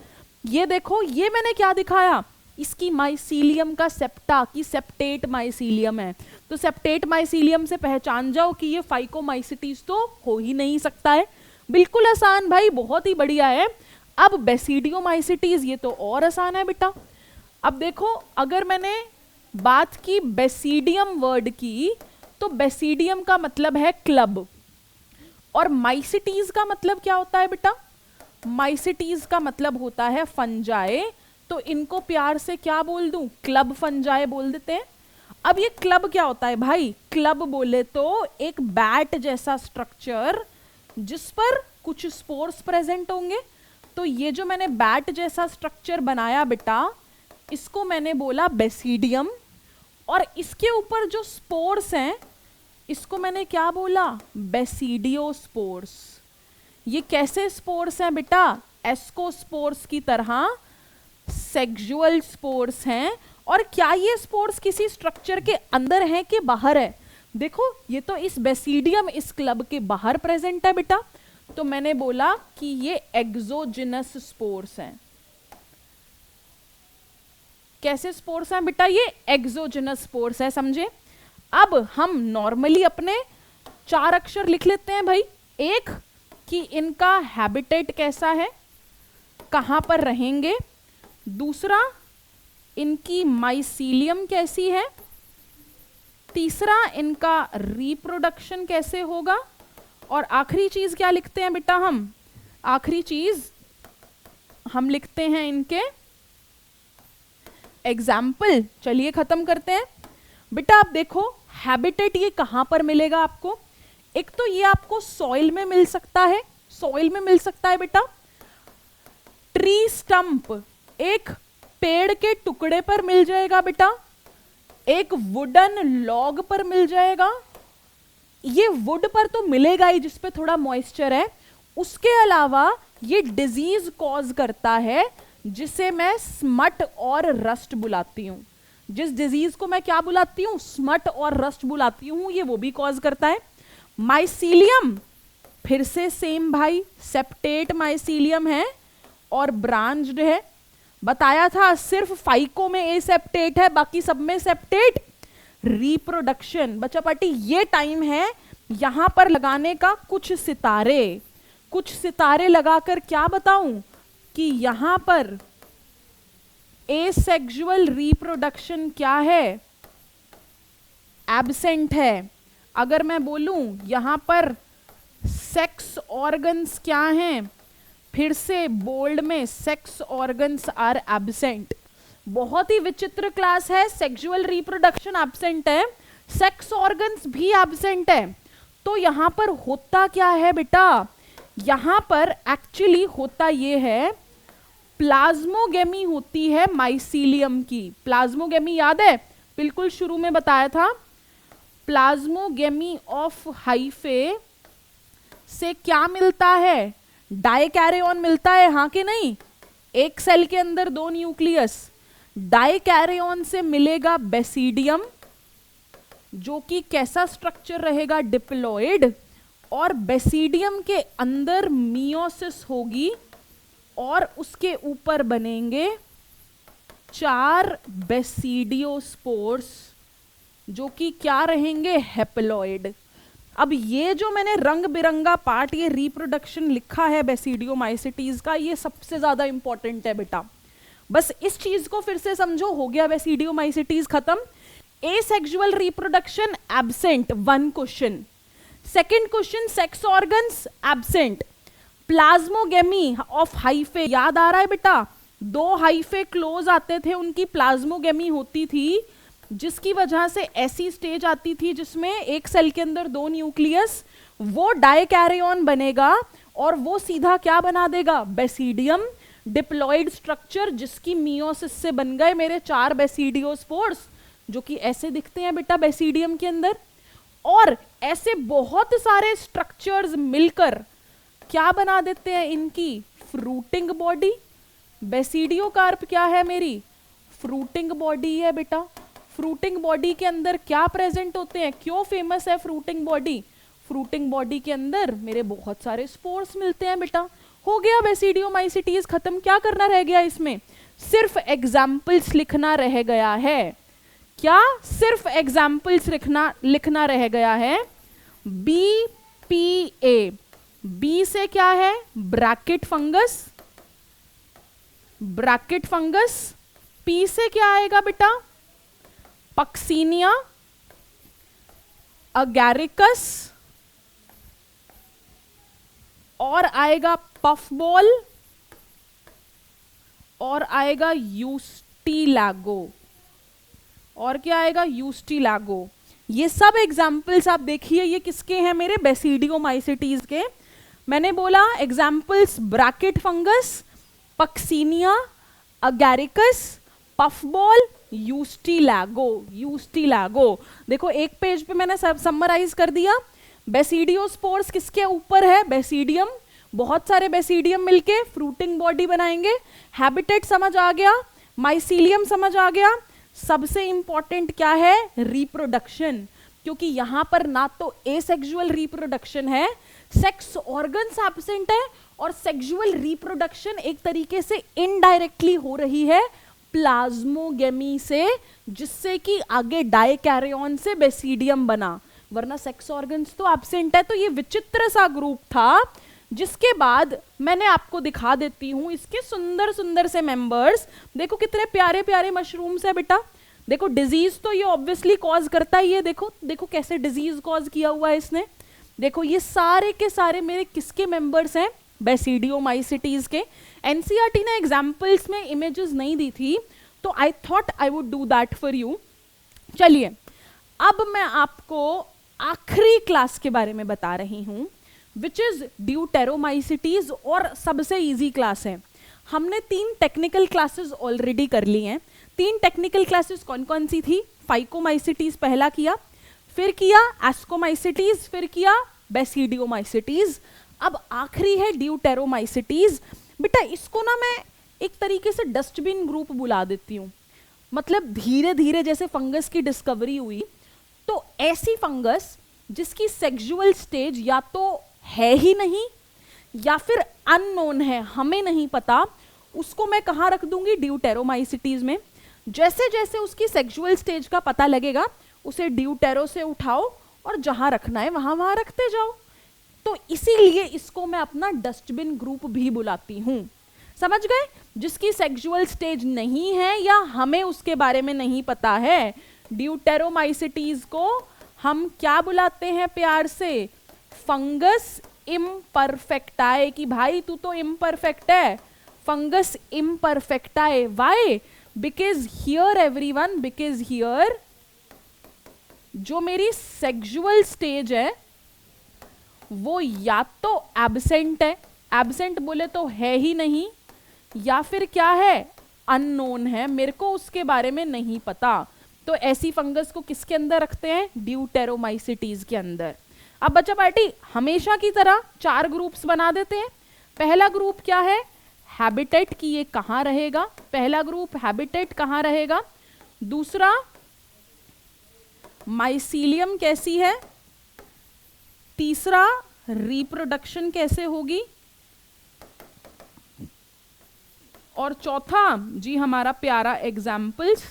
ये देखो, ये मैंने क्या दिखाया, इसकी माइसीलियम का सेप्टा की सेप्टेट माइसीलियम है। तो सेप्टेट माइसीलियम से पहचान जाओ कि ये फाइकोमाइसिटीज तो हो ही नहीं सकता है। बिल्कुल आसान भाई, बहुत ही बढ़िया है। अब बेसिडियोमाइसिटीज, ये तो और आसान है बेटा। अब देखो, अगर मैंने बात की बेसिडियम वर्ड की, तो बेसिडियम का मतलब है क्लब, और माइसिटीज का मतलब क्या होता है बेटा, माइसिटीज का मतलब होता है फंजाई। तो इनको प्यार से क्या बोल दूं, क्लब फंजाई बोल देते हैं। अब ये क्लब क्या होता है भाई, क्लब बोले तो एक बैट जैसा स्ट्रक्चर जिस पर कुछ स्पोर्स प्रेजेंट होंगे। तो ये जो मैंने बैट जैसा स्ट्रक्चर बनाया बेटा, इसको मैंने बोला बेसिडियम, और इसके ऊपर जो स्पोर्स हैं इसको मैंने क्या बोला, बेसिडियोस्पोर्स। ये कैसे स्पोर्स हैं बेटा, एस्कोस्पोर्स की तरह सेक्सुअल स्पोर्स हैं। और क्या ये स्पोर्स किसी स्ट्रक्चर के अंदर हैं कि बाहर है? देखो ये तो इस बेसिडियम, इस क्लब के बाहर प्रेजेंट है बेटा। तो मैंने बोला कि ये एक्सोजिनस स्पोर्स हैं। कैसे स्पोर्स हैं बेटा, ये एक्सोजिनस स्पोर्स है, समझे। अब हम नॉर्मली अपने 4 अक्षर लिख लेते हैं भाई। एक कि इनका हैबिटेट कैसा है, कहाँ पर रहेंगे। दूसरा, इनकी माइसीलियम कैसी है। तीसरा, इनका रिप्रोडक्शन कैसे होगा। और आखिरी चीज क्या लिखते हैं बेटा हम, आखिरी चीज हम लिखते हैं इनके एग्जाम्पल। चलिए खत्म करते हैं बेटा। आप देखो हैबिटेट ये कहां पर मिलेगा आपको। एक तो ये आपको सॉइल में मिल सकता है, सॉइल में मिल सकता है बेटा। ट्री स्टंप, एक पेड़ के टुकड़े पर मिल जाएगा बेटा। एक वुडन लॉग पर मिल जाएगा। ये वुड पर तो मिलेगा ही जिस पे थोड़ा मॉइस्चर है। उसके अलावा ये डिजीज कॉज करता है जिसे मैं स्मट और रस्ट बुलाती हूं। जिस डिजीज को मैं क्या बुलाती हूं, स्मट और रस्ट बुलाती हूं, ये वो भी कॉज करता है। माइसीलियम फिर से सेम भाई, सेप्टेट माइसीलियम है और ब्रांच्ड है। बताया था सिर्फ फाइको में एसेप्टेट है, बाकी सब में सेप्टेट। रिप्रोडक्शन बच्चा पार्टी ये टाइम है यहां पर लगाने का कुछ सितारे लगाकर क्या बताऊं कि यहां पर एसेक्सुअल रिप्रोडक्शन क्या है, एब्सेंट है। अगर मैं बोलूं यहां पर सेक्स ऑर्गन्स क्या हैं, फिर से बोल्ड में सेक्स ऑर्गन्स आर एब्सेंट। बहुत ही विचित्र क्लास है, सेक्सुअल रिप्रोडक्शन एब्सेंट है, सेक्स ऑर्गन्स भी एब्सेंट है। तो यहां पर होता क्या है बेटा, यहां पर एक्चुअली होता ये है, प्लाज्मोगेमी होती है माइसीलियम की। प्लाज्मोगेमी याद है, बिल्कुल शुरू में बताया था। प्लाज्मोगेमी ऑफ हाइफे से क्या मिलता है, डाइकैरियन मिलता है, हाँ कि नहीं। एक सेल के अंदर 2 न्यूक्लियस। डाइकैरियन से मिलेगा बेसिडियम, जो कि कैसा स्ट्रक्चर रहेगा, डिप्लॉइड। और बेसिडियम के अंदर मियोसिस होगी और उसके ऊपर बनेंगे 4 बेसिडियोस्पोर्स, जो कि क्या रहेंगे, हैप्लॉइड। अब ये जो मैंने रंग बिरंगा पार्ट ये रिप्रोडक्शन लिखा है बेसिडियोमाइसिटीज का, ये सबसे ज्यादा इंपॉर्टेंट है बेटा। बस इस चीज को फिर से समझो, हो गया बेसिडियोमाइसिटीज खत्म। Asexual reproduction absent, 1 question. Second question, sex organs absent. Plasmogamy of hyphae याद आ रहा है बेटा, 2 हाइफे क्लोज आते थे, उनकी प्लाज्मोगेमी होती थी, जिसकी वजह से ऐसी स्टेज आती थी जिसमें एक सेल के अंदर 2 न्यूक्लियस, वो डाइकैरियन बनेगा और वो सीधा क्या बना देगा, बेसिडियम, डिप्लॉइड स्ट्रक्चर, जिसकी मियोसिस से बन गए मेरे 4 बेसिडियोस्पोर्स, जो कि ऐसे दिखते हैं बेटा बेसिडियम के अंदर। और ऐसे बहुत सारे स्ट्रक्चर्स मिलकर क्या बना देते हैं, इनकी फ्रूटिंग बॉडी। बेसिडियोकार्प क्या है मेरी, फ्रूटिंग बॉडी है बेटा। फ्रूटिंग बॉडी के अंदर क्या प्रेजेंट होते हैं, क्यों फेमस है फ्रूटिंग बॉडी, फ्रूटिंग बॉडी के अंदर मेरे बहुत सारे स्पोर्स मिलते हैं बेटा। हो गया बेसिडियोमाइसिटीज खत्म। क्या करना रह गया इसमें, सिर्फ एग्जाम्पल्स लिखना रह गया है। क्या, सिर्फ एग्जाम्पल्स लिखना रह गया है। BPA, बी से क्या है, bracket fungus, bracket fungus. P से क्या आएगा बेटा, पक्सीनिया, अगैरिकस, और आएगा पफ बॉल, और आएगा यूस्टिलागो, और क्या आएगा, यूस्टिलागो। ये सब एग्जाम्पल्स आप देखिए, ये किसके हैं, मेरे बेसिडियोमाइसिटीज के। मैंने बोला examples, bracket fungus, puccinia, agaricus, puffball, ustilago. Ustilago देखो एक पेज पे मैंने सब समराइज कर दिया। बेसिडियोस्पोर्स किसके ऊपर है, बेसिडियम, बहुत सारे बेसिडियम मिलके फ्रूटिंग बॉडी बनाएंगे। हैबिटेट समझ आ गया, माइसीलियम समझ आ गया। सबसे इंपॉर्टेंट क्या है, रिप्रोडक्शन, क्योंकि यहां पर ना तो एसेक्सुअल रिप्रोडक्शन है, सेक्स ऑर्गन्स एब्सेंट है, और सेक्सुअल रिप्रोडक्शन एक तरीके से इनडायरेक्टली हो रही है प्लाज्मोगेमी से, जिससे कि आगे डाइकैरियन से बेसिडियम बना। वरना सेक्स ऑर्गन्स तो एब्सेंट है। तो ये विचित्र सा ग्रुप था, जिसके बाद मैंने आपको दिखा देती हूँ इसके सुंदर सुंदर से मेंबर्स। देखो कितने प्यारे प्यारे मशरूम्स है बेटा। देखो डिजीज तो ये ऑब्वियसली कॉज करता ही है, देखो देखो कैसे डिजीज कॉज किया हुआ है इसने। देखो ये सारे के सारे मेरे किसके मेंबर्स हैं, बेसिडियोमाइसिटीज के। एनसीईआरटी ने एग्जाम्पल्स में इमेजेस नहीं दी थी, तो I thought I would do that for you. चलिए अब मैं आपको आखिरी क्लास के बारे में बता रही हूं, विच इज ड्यूटेरोमाइसिटीज, और सबसे इजी क्लास है। हमने 3 टेक्निकल क्लासेस ऑलरेडी कर ली हैं। 3 टेक्निकल क्लासेस कौन कौन सी थी? फाइकोमाइसिटीज पहला किया, फिर किया एस्कोमाइसिटीज, फिर किया बेसिडियोमाइसिटीज, अब आखिरी है ड्यूटेरोमाइसिटीज। बेटा इसको ना मैं एक तरीके से डस्टबिन ग्रुप बुला देती हूँ। मतलब धीरे धीरे जैसे फंगस की डिस्कवरी हुई, तो ऐसी फंगस जिसकी सेक्सुअल स्टेज या तो है ही नहीं या फिर अननोन है, हमें नहीं पता, उसको मैं कहाँ रख दूंगी? ड्यूटेरोमाइसिटीज में। जैसे जैसे उसकी सेक्सुअल स्टेज का पता लगेगा, उसे ड्यूटेरो से उठाओ और जहां रखना है वहां वहां रखते जाओ। तो इसीलिए इसको मैं अपना डस्टबिन ग्रुप भी बुलाती हूं। समझ गए? जिसकी सेक्सुअल स्टेज नहीं है या हमें उसके बारे में नहीं पता है, ड्यूटेरोमाइसिटीज को हम क्या बुलाते हैं प्यार से? Fungus imperfectae. कि भाई तू तो इम्परफेक्ट है, fungus imperfectae. Why? Because here everyone, because here जो मेरी सेक्सुअल स्टेज है वो या तो एब्सेंट है, एब्सेंट बोले तो है ही नहीं, या फिर क्या है? अननोन है, मेरे को उसके बारे में नहीं पता। तो ऐसी फंगस को किसके अंदर रखते हैं? ड्यूटेरोमाइसिटीज के अंदर। अब बच्चा पार्टी हमेशा की तरह 4 ग्रुप्स बना देते हैं। पहला ग्रुप क्या है? हैबिटेट, की ये कहाँ रहेगा? पहला ग्रुप हैबिटेट कहाँ रहेगा। दूसरा माइसीलियम कैसी है। तीसरा रिप्रोडक्शन कैसे होगी, और चौथा जी हमारा प्यारा एग्जाम्पल्स।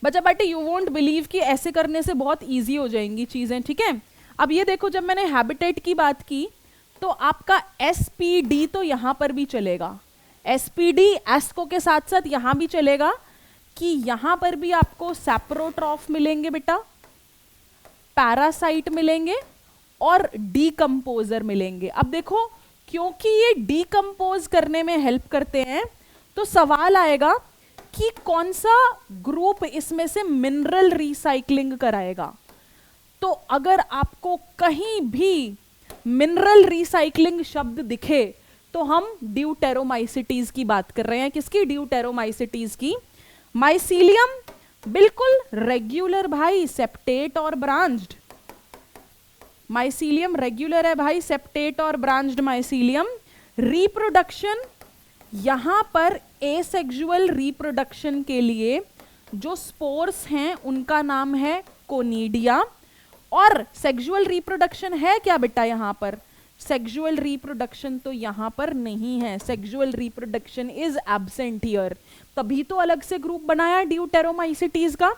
बच्चा पार्टी यू वोंट बिलीव कि ऐसे करने से बहुत इजी हो जाएंगी चीजें, ठीक है। अब ये देखो, जब मैंने हैबिटेट की बात की तो आपका एसपीडी तो यहां पर भी चलेगा, एसपीडी एस्को के साथ साथ यहां भी चलेगा, कि यहां पर भी आपको सैप्रोट्रॉफ मिलेंगे बेटा, पैरासाइट मिलेंगे और डीकंपोजर मिलेंगे। अब देखो क्योंकि ये डीकंपोज करने में हेल्प करते हैं, तो सवाल आएगा कि कौन सा ग्रुप इसमें से मिनरल रिसाइकलिंग कराएगा। तो अगर आपको कहीं भी मिनरल रिसाइकलिंग शब्द दिखे तो हम ड्यूटेरोमाइसिटीज की बात कर रहे हैं। किसकी? ड्यूटेरोमाइसिटीज की। माइसीलियम बिल्कुल रेगुलर भाई, सेप्टेट और ब्रांच्ड। माइसीलियम रेगुलर है भाई, सेप्टेट और ब्रांच्ड माइसीलियम। रिप्रोडक्शन, यहां पर एसेक्सुअल रिप्रोडक्शन के लिए जो स्पोर्स हैं उनका नाम है कोनिडिया। और सेक्सुअल रिप्रोडक्शन है क्या बेटा यहां पर? सेक्सुअल रिप्रोडक्शन तो यहां पर नहीं है, sexual reproduction is absent here. तभी तो अलग से ग्रुप बनाया ड्यूटेरोमाइसिटीज का।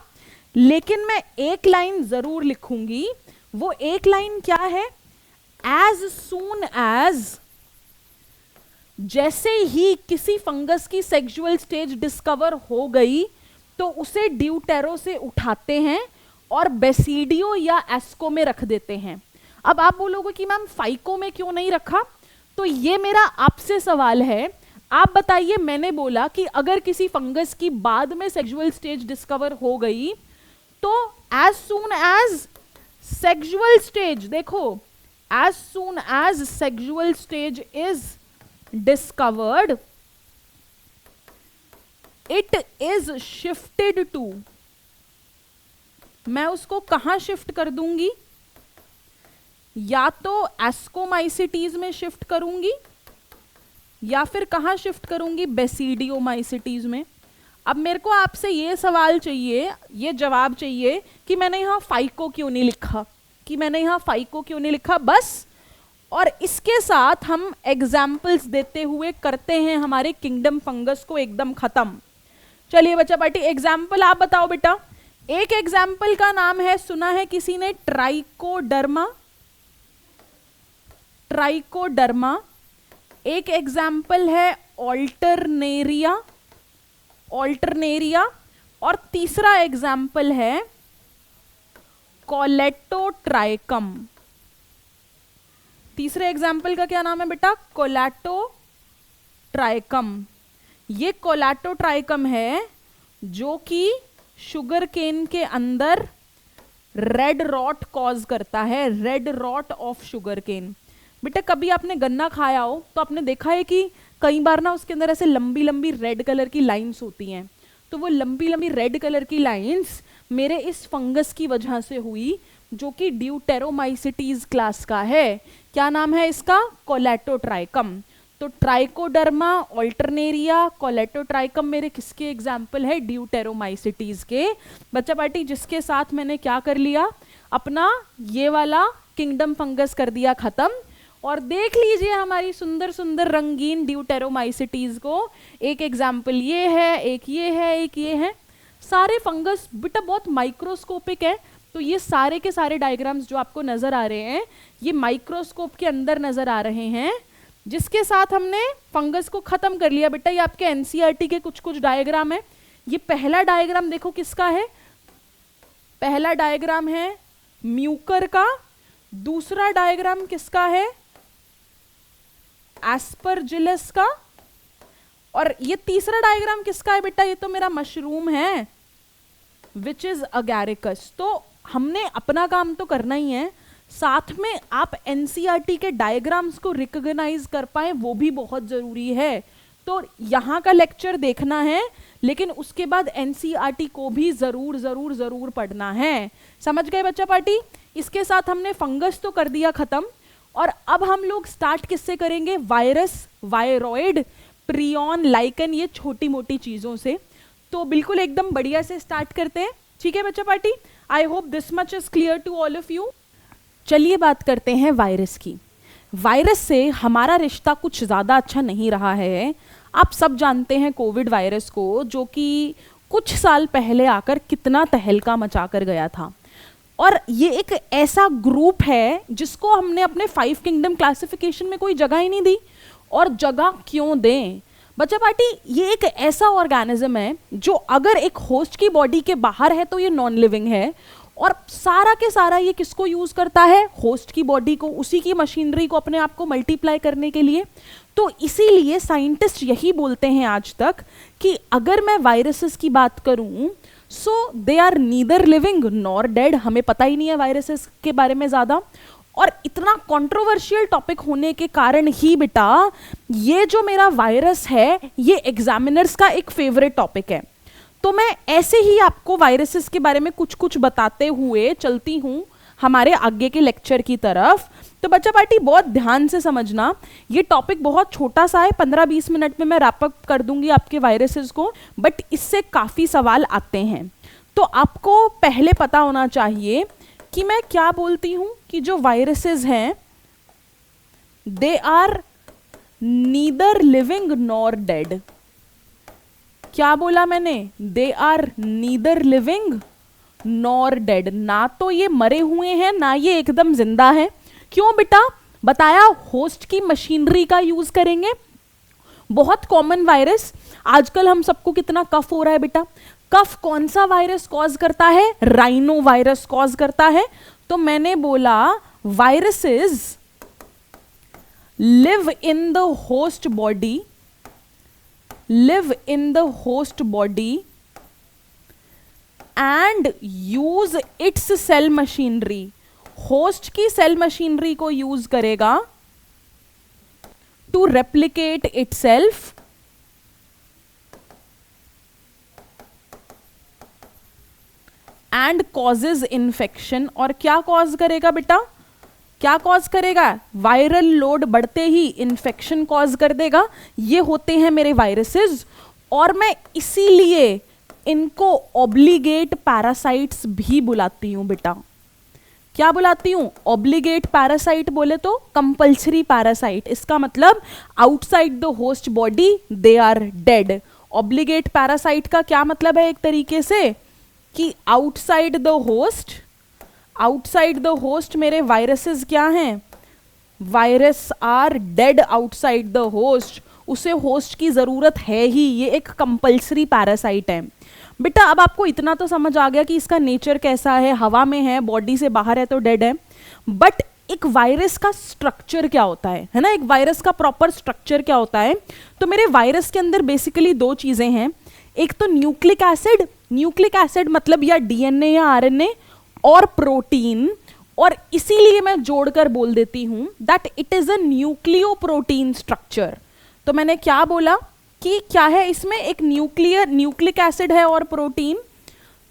लेकिन मैं एक लाइन जरूर लिखूंगी, वो एक लाइन क्या है? एज सून एज, जैसे ही किसी फंगस की सेक्सुअल स्टेज डिस्कवर हो गई तो उसे ड्यूटेरो से उठाते हैं और बेसिडियो या एस्को में रख देते हैं। अब आप बोलोगे कि मैम फाइको में क्यों नहीं रखा? तो ये मेरा आपसे सवाल है। आप बताइए, मैंने बोला कि अगर किसी फंगस की बाद में सेक्सुअल स्टेज डिस्कवर हो गई तो as soon as sexual stage, देखो as soon as sexual stage is discovered, it is shifted to, मैं उसको कहां शिफ्ट कर दूंगी? या तो एस्कोमाइसिटीज में शिफ्ट करूंगी या फिर कहां शिफ्ट करूंगी? बेसिडियोमाइसिटीज में। अब मेरे को आपसे ये सवाल चाहिए, ये जवाब चाहिए कि मैंने यहां फाइको क्यों नहीं लिखा, कि मैंने यहां फाइको क्यों नहीं लिखा, बस। और इसके साथ हम एग्जाम्पल्स देते हुए करते हैं हमारे किंगडम फंगस को एकदम खत्म। चलिए बच्चा पार्टी, एग्जाम्पल आप बताओ बेटा एक एग्जाम्पल का नाम है, सुना है किसी ने, ट्राइकोडर्मा। ट्राइकोडर्मा। एक एग्जाम्पल है ऑल्टरनेरिया। ऑल्टरनेरिया। और तीसरा एग्जाम्पल है कोलेटोट्राइकम। तीसरे एग्जाम्पल का क्या नाम है बेटा? कोलेटोट्राइकम। ये कोलेटोट्राइकम है जो कि शुगर केन के अंदर रेड रॉट कॉज करता है, red rot of sugar cane. बेटा कभी आपने गन्ना खाया हो तो आपने देखा है कि कई बार ना उसके अंदर ऐसे लंबी लंबी रेड कलर की लाइंस होती हैं। तो वो लंबी लंबी रेड कलर की लाइंस मेरे इस फंगस की वजह से हुई, जो कि ड्यूटेरोमाइसिटीज क्लास का है। क्या नाम है इसका? कोलेटोट्राइकम। तो ट्राइकोडर्मा, ऑल्टरनेरिया, कोलेटोट्राइकम मेरे किसके एग्जाम्पल है? ड्यूटेरोमाइसिटीज के। बच्चा पार्टी जिसके साथ मैंने क्या कर लिया, अपना ये वाला किंगडम फंगस कर दिया खत्म। और देख लीजिए हमारी सुंदर सुंदर रंगीन ड्यूटेरोमाइसिटीज को। एक एग्जाम्पल ये है, एक ये है, एक ये है। सारे फंगस बेटा बहुत माइक्रोस्कोपिक है। तो ये सारे के सारे डायग्राम्स जो आपको नजर आ रहे हैं, ये माइक्रोस्कोप के अंदर नजर आ रहे हैं, जिसके साथ हमने फंगस को खत्म कर लिया। बेटा ये आपके एनसीईआरटी के कुछ कुछ डायग्राम है। ये पहला डायग्राम देखो किसका है? पहला डायग्राम है म्यूकर का। दूसरा डायग्राम किसका है? एस्परजिलस का। और ये तीसरा डायग्राम किसका है बेटा? ये तो मेरा मशरूम है, विच इज अगैरिकस। तो हमने अपना काम तो करना ही है, साथ में आप एनसीईआरटी के डायग्राम्स को रिकॉग्नाइज कर पाए वो भी बहुत जरूरी है। तो यहाँ का लेक्चर देखना है, लेकिन उसके बाद एनसीईआरटी को भी जरूर जरूर जरूर पढ़ना है। समझ गए बच्चा पार्टी? इसके साथ हमने फंगस तो कर दिया खत्म। और अब हम लोग स्टार्ट किससे करेंगे? वायरस, वायरॉइड, प्रियॉन, लाइकन, ये छोटी मोटी चीजों से। तो बिल्कुल एकदम बढ़िया से स्टार्ट करते हैं। ठीक है बच्चा party? I hope this much is clear to all of you. चलिए बात करते हैं वायरस की। वायरस से हमारा रिश्ता कुछ ज़्यादा अच्छा नहीं रहा है। आप सब जानते हैं कोविड वायरस को, जो कि कुछ साल पहले आकर कितना तहलका मचा कर गया था। और ये एक ऐसा ग्रुप है जिसको हमने अपने 5 किंगडम क्लासिफिकेशन में कोई जगह ही नहीं दी। और जगह क्यों दें बच्चा पार्टी? ये एक ऐसा ऑर्गेनिज्म है जो अगर एक होस्ट की बॉडी के बाहर है तो ये नॉन लिविंग है, और सारा के सारा ये किसको यूज करता है? होस्ट की बॉडी को, उसी की मशीनरी को अपने आप को मल्टीप्लाई करने के लिए। तो इसीलिए साइंटिस्ट यही बोलते हैं आज तक कि अगर मैं वायरसेस की बात करूं, so they are neither living nor dead. हमें पता ही नहीं है वायरसेस के बारे में ज्यादा। और इतना कंट्रोवर्शियल टॉपिक होने के कारण ही बेटा ये जो मेरा वायरस है, ये एग्जामिनर्स का एक फेवरेट टॉपिक है। तो मैं ऐसे ही आपको वायरसेस के बारे में कुछ कुछ बताते हुए चलती हूँ हमारे आगे के लेक्चर की तरफ। तो बच्चा पार्टी बहुत ध्यान से समझना, ये टॉपिक बहुत छोटा सा है, 15-20 मिनट में मैं रैप अप कर दूंगी आपके वायरसेस को, बट इससे काफ़ी सवाल आते हैं। तो आपको पहले पता होना चाहिए कि मैं क्या बोलती हूँ कि जो वायरसेस हैं they are neither living nor dead. क्या बोला मैंने? They are neither living nor dead. ना तो ये मरे हुए हैं, ना ये एकदम जिंदा है। क्यों बेटा? बताया, होस्ट की मशीनरी का यूज करेंगे। बहुत कॉमन वायरस आजकल हम सबको कितना कफ हो रहा है बेटा। कफ कौन सा वायरस कॉज करता है? राइनो वायरस कॉज करता है। तो मैंने बोला viruses live in the host body, live in the host body and use its cell machinery। Host की सेल मशीनरी को यूज करेगा to replicate itself and causes infection. और क्या कॉज करेगा बेटा? क्या कॉज करेगा? वायरल लोड बढ़ते ही इन्फेक्शन कॉज कर देगा। ये होते हैं मेरे वायरसेस, और मैं इसीलिए इनको ऑब्लिगेट पैरासाइट्स भी बुलाती हूं बेटा। क्या बुलाती हूं? ऑब्लिगेट पैरासाइट बोले तो कंपल्सरी पैरासाइट। इसका मतलब outside the host body they are dead. Obligate parasite का क्या मतलब है? एक तरीके से कि आउटसाइड द होस्ट मेरे वायरसेस क्या हैं, virus are dead outside the host, उसे होस्ट की जरूरत है ही, ये एक कंपल्सरी पैरासाइट है। बेटा अब आपको इतना तो समझ आ गया कि इसका नेचर कैसा है, हवा में है, बॉडी से बाहर है तो डेड है। बट एक वायरस का स्ट्रक्चर क्या होता है ना, एक वायरस का प्रॉपर स्ट्रक्चर क्या होता है। तो मेरे वायरस के अंदर बेसिकली दो चीजें हैं, एक तो न्यूक्लिक एसिड मतलब या डीएनए या आरएनए, और प्रोटीन। और इसीलिए मैं जोड़कर बोल देती हूं that it is a nucleoprotein structure. तो मैंने क्या बोला कि क्या है इसमें, एक न्यूक्लिक एसिड है और प्रोटीन।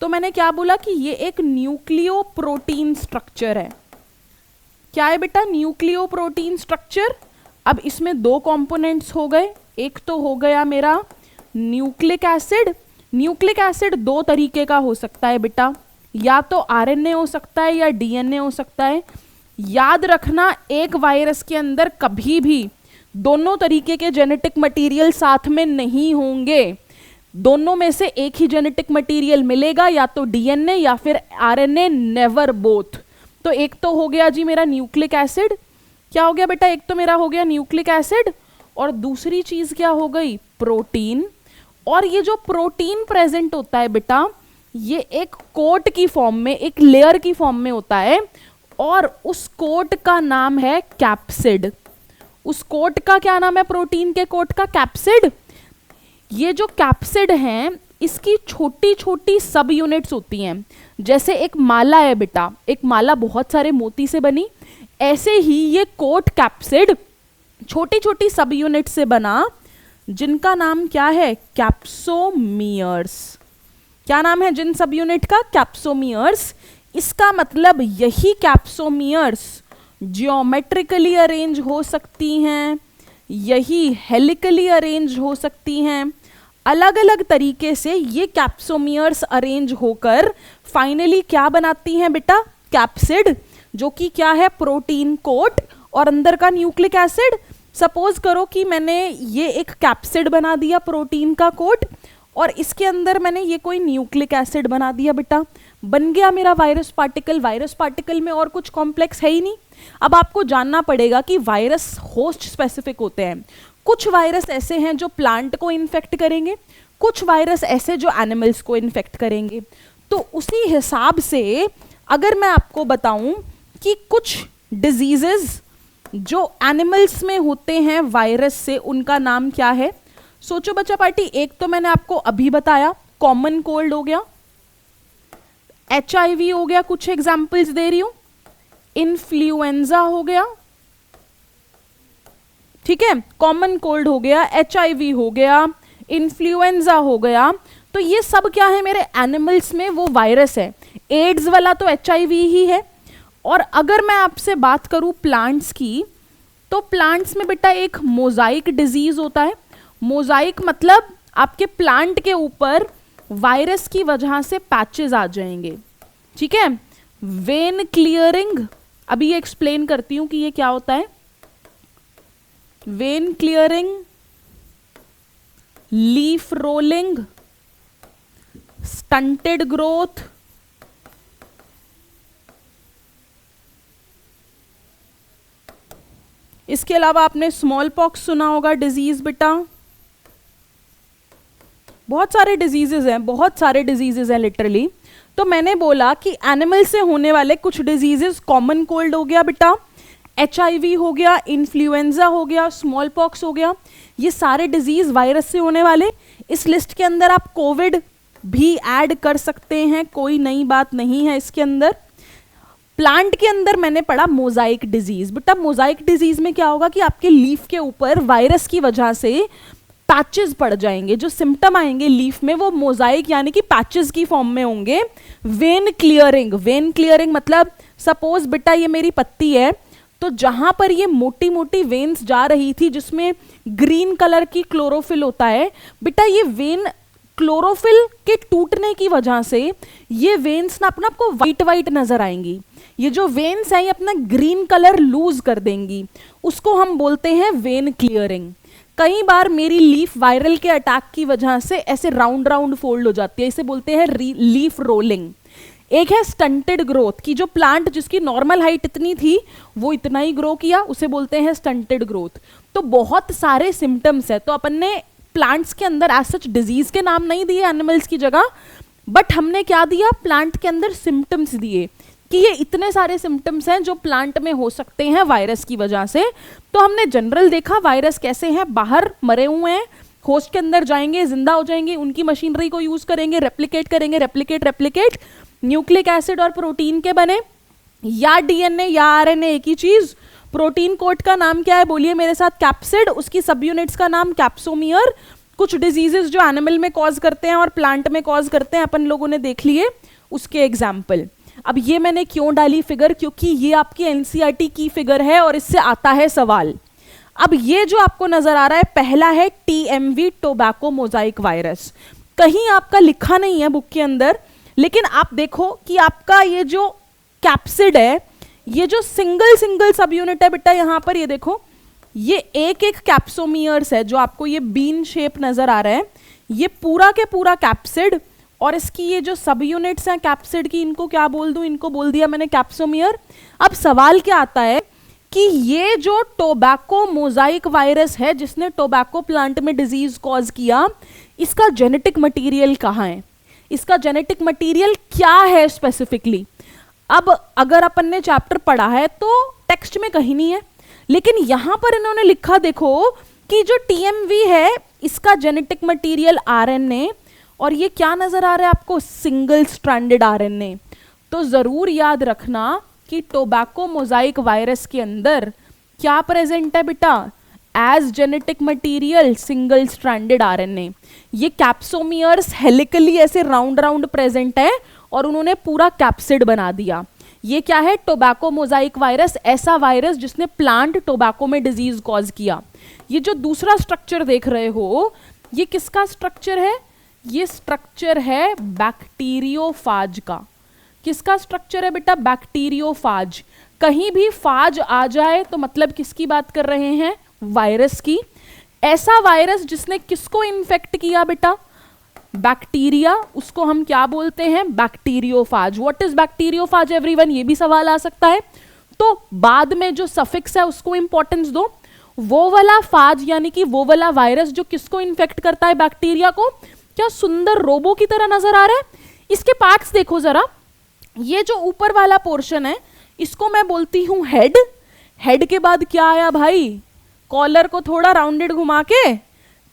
तो मैंने क्या बोला कि ये एक न्यूक्लियोप्रोटीन स्ट्रक्चर है। क्या है बेटा, न्यूक्लियोप्रोटीन स्ट्रक्चर। अब इसमें दो कंपोनेंट्स हो गए, एक तो हो गया मेरा न्यूक्लिक एसिड दो तरीके का हो सकता है बेटा, या तो आरएनए हो सकता है या डीएनए हो सकता है। याद रखना एक वायरस के अंदर कभी भी दोनों तरीके के जेनेटिक मटेरियल साथ में नहीं होंगे, दोनों में से एक ही जेनेटिक मटेरियल मिलेगा, या तो डीएनए या फिर आरएनए, नेवर बोथ। तो एक तो हो गया जी मेरा न्यूक्लिक एसिड, क्या हो गया बेटा, एक तो मेरा हो गया न्यूक्लिक एसिड, और दूसरी चीज क्या हो गई, प्रोटीन। और ये जो प्रोटीन प्रेजेंट होता है बेटा, ये एक कोट की फॉर्म में, एक लेयर की फॉर्म में होता है, और उस कोट का नाम है कैप्सिड। उस कोट का क्या नाम है, प्रोटीन के कोट का, कैप्सिड। ये जो कैप्सिड हैं, इसकी छोटी छोटी सब यूनिट्स होती हैं। जैसे एक माला है बेटा, एक माला बहुत सारे मोती से बनी, ऐसे ही ये कोट कैप्सिड छोटी छोटी सब यूनिट से बना, जिनका नाम क्या है, कैप्सोमियर्स। क्या नाम है जिन सब यूनिट का, कैप्सोमियर्स। इसका मतलब यही कैप्सोमियर्स जियोमेट्रिकली अरेंज हो सकती हैं, यही हेलिकली अरेंज हो सकती हैं, अलग अलग तरीके से ये कैप्सोमियर्स अरेंज होकर फाइनली क्या बनाती हैं बेटा, कैप्सिड, जो कि क्या है, प्रोटीन कोट और अंदर का न्यूक्लिक एसिड। सपोज करो कि मैंने ये एक कैप्सिड बना दिया, प्रोटीन का कोट, और इसके अंदर मैंने ये कोई न्यूक्लिक एसिड बना दिया बेटा, बन गया मेरा वायरस पार्टिकल। वायरस पार्टिकल में और कुछ कॉम्प्लेक्स है ही नहीं। अब आपको जानना पड़ेगा कि वायरस होस्ट स्पेसिफिक होते हैं। कुछ वायरस ऐसे हैं जो प्लांट को इन्फेक्ट करेंगे, कुछ वायरस ऐसे जो एनिमल्स को इन्फेक्ट करेंगे। तो उसी हिसाब से अगर मैं आपको बताऊं कि कुछ डिजीजेस जो एनिमल्स में होते हैं वायरस से, उनका नाम क्या है, सोचो बच्चा पार्टी। एक तो मैंने आपको अभी बताया, कॉमन कोल्ड हो गया, HIV हो गया, कुछ एग्जाम्पल्स दे रही हूं, इन्फ्लुएंजा हो गया, ठीक है, कॉमन कोल्ड हो गया, HIV हो गया, इन्फ्लुएंजा हो गया। तो ये सब क्या है, मेरे एनिमल्स में वो वायरस है। एड्स वाला तो HIV ही है। और अगर मैं आपसे बात करूं प्लांट्स की, तो प्लांट्स में बेटा एक मोजाइक डिजीज होता है। मोजाइक मतलब आपके प्लांट के ऊपर वायरस की वजह से पैचेस आ जाएंगे, ठीक है। वेन क्लियरिंग, अभी ये एक्सप्लेन करती हूं कि ये क्या होता है। When clearing, leaf rolling, stunted growth, इसके अलावा आपने स्मॉल पॉक्स सुना होगा डिजीज बेटा। बहुत सारे डिजीजेज हैं, बहुत सारे डिजीजेज हैं लिटरली। तो मैंने बोला कि एनिमल से होने वाले कुछ डिजीजेस, कॉमन कोल्ड हो गया बेटा, HIV हो गया, इन्फ्लुएंजा हो गया, स्मॉल पॉक्स हो गया, ये सारे डिजीज वायरस से होने वाले। इस लिस्ट के अंदर आप कोविड भी ऐड कर सकते हैं, कोई नई बात नहीं है इसके अंदर। प्लांट के अंदर मैंने पढ़ा मोजाइक डिजीज। बेटा मोजाइक डिजीज में क्या होगा कि आपके लीफ के ऊपर वायरस की वजह से पैचेस पड़ जाएंगे, जो सिम्टम आएंगे लीफ में वो मोजाइक यानी कि पैचेस की फॉर्म में होंगे। वेन क्लियरिंग, वेन क्लियरिंग मतलब सपोज बेटा ये मेरी पत्ती है, तो जहां पर ये मोटी मोटी वेन्स जा रही थी जिसमें ग्रीन कलर की क्लोरोफिल होता है, बेटा ये वेन क्लोरोफिल के टूटने की वजह से ये वेन्स ना अपना आपको वाइट वाइट नजर आएंगी। ये जो वेन्स हैं ये अपना ग्रीन कलर लूज कर देंगी, उसको हम बोलते हैं वेन क्लियरिंग। कई बार मेरी लीफ वायरल के अटैक की वजह से ऐसे राउंड राउंड फोल्ड हो जाती है, इसे बोलते हैं लीफ रोलिंग। एक है स्टंटेड ग्रोथ, की जो प्लांट जिसकी नॉर्मल हाइट इतनी थी वो इतना ही ग्रो किया, उसे बोलते हैं स्टंटेड ग्रोथ। तो बहुत सारे सिम्टम्स है। तो अपन ने प्लांट्स के अंदर एज सच डिजीज के नाम नहीं दिए एनिमल्स की जगह, बट हमने क्या दिया, प्लांट के अंदर सिम्टम्स दिए कि ये इतने सारे सिम्टम्स हैं जो प्लांट में हो सकते हैं वायरस की वजह से। तो हमने जनरल देखा वायरस कैसे हैं, बाहर मरे हुए हैं, होस्ट के अंदर जाएंगे, जिंदा हो जाएंगे, उनकी मशीनरी को यूज करेंगे, रेप्लिकेट करेंगे, रेप्लिकेट न्यूक्लिक एसिड और प्रोटीन के बने, या डीएनए या आरएनए, एक ही चीज। प्रोटीन कोट का नाम क्या है, बोलिए मेरे साथ, कैप्सिड। उसकी सब यूनिट्स का नाम कैप्सोमियर। कुछ डिजीजेस जो एनिमल में कॉज करते हैं और प्लांट में कॉज करते हैं अपन लोगों ने देख लिए, उसके एग्जाम्पल। अब ये मैंने क्यों डाली फिगर, क्योंकि ये आपकी एनसीईआरटी की फिगर है और इससे आता है सवाल। अब ये जो आपको नजर आ रहा है, पहला है टीएमवी, टोबैको मोजाइक वायरस। कहीं आपका लिखा नहीं है बुक के अंदर, लेकिन आप देखो कि आपका ये जो कैप्सिड है, ये जो सिंगल सब यूनिट है बेटा, यहां पर ये देखो, ये एक एक कैप्सोमियर्स है, जो आपको ये बीन शेप नजर आ रहा है, ये पूरा के पूरा कैप्सिड। और इसकी ये जो सब यूनिट्स हैं कैप्सिड की, इनको क्या बोल दूं, इनको बोल दिया मैंने कैप्सोमियर। अब सवाल क्या आता है कि ये जो टोबैको मोजाइक वायरस है जिसने टोबैको प्लांट में डिजीज कॉज किया, इसका जेनेटिक मटेरियल कहाँ है, इसका जेनेटिक मटेरियल क्या है स्पेसिफिकली। अब अगर अपन ने चैप्टर पढ़ा है तो टेक्स्ट में कहीं नहीं है, लेकिन यहां पर इन्होंने लिखा देखो कि जो टीएमवी है इसका जेनेटिक मटेरियल आरएनए, और ये क्या नजर आ रहा है आपको, सिंगल स्ट्रैंडेड आरएनए। तो जरूर याद रखना कि टोबैको मोजाइक वायरस के अंदर क्या प्रेजेंट है बेटा, as genetic material single stranded RNA. ये कैप्सोमियर्स हेलिकली ऐसे राउंड राउंड प्रेजेंट है और उन्होंने पूरा कैप्सिड बना दिया। ये क्या है, टोबैको मोजाइक वायरस, ऐसा वायरस जिसने प्लांट टोबैको में डिजीज कॉज किया। ये जो दूसरा स्ट्रक्चर देख रहे हो, ये किसका स्ट्रक्चर है, ये स्ट्रक्चर है बैक्टीरियोफाज का। किसका स्ट्रक्चर है बेटा, बैक्टीरियोफाज। कहीं भी फाज आ जाए तो मतलब किसकी बात कर रहे हैं, वायरस की। ऐसा वायरस जिसने किसको इन्फेक्ट किया बेटा, बैक्टीरिया, उसको हम क्या बोलते हैं, bacteriophage. What is bacteriophage everyone, ये भी सवाल आ सकता है। तो बाद में जो सफिक्स है उसको इंपॉर्टेंस दो। वो वाला फाज यानी कि वो वाला वायरस जो किसको इन्फेक्ट करता है, बैक्टीरिया को। क्या सुंदर रोबो की तरह नजर आ रहा है। इसके पार्ट्स देखो जरा, ये जो ऊपर वाला पोर्शन है इसको मैं बोलती हूं हेड। हेड के बाद क्या आया भाई, कॉलर को थोड़ा राउंडेड घुमा के,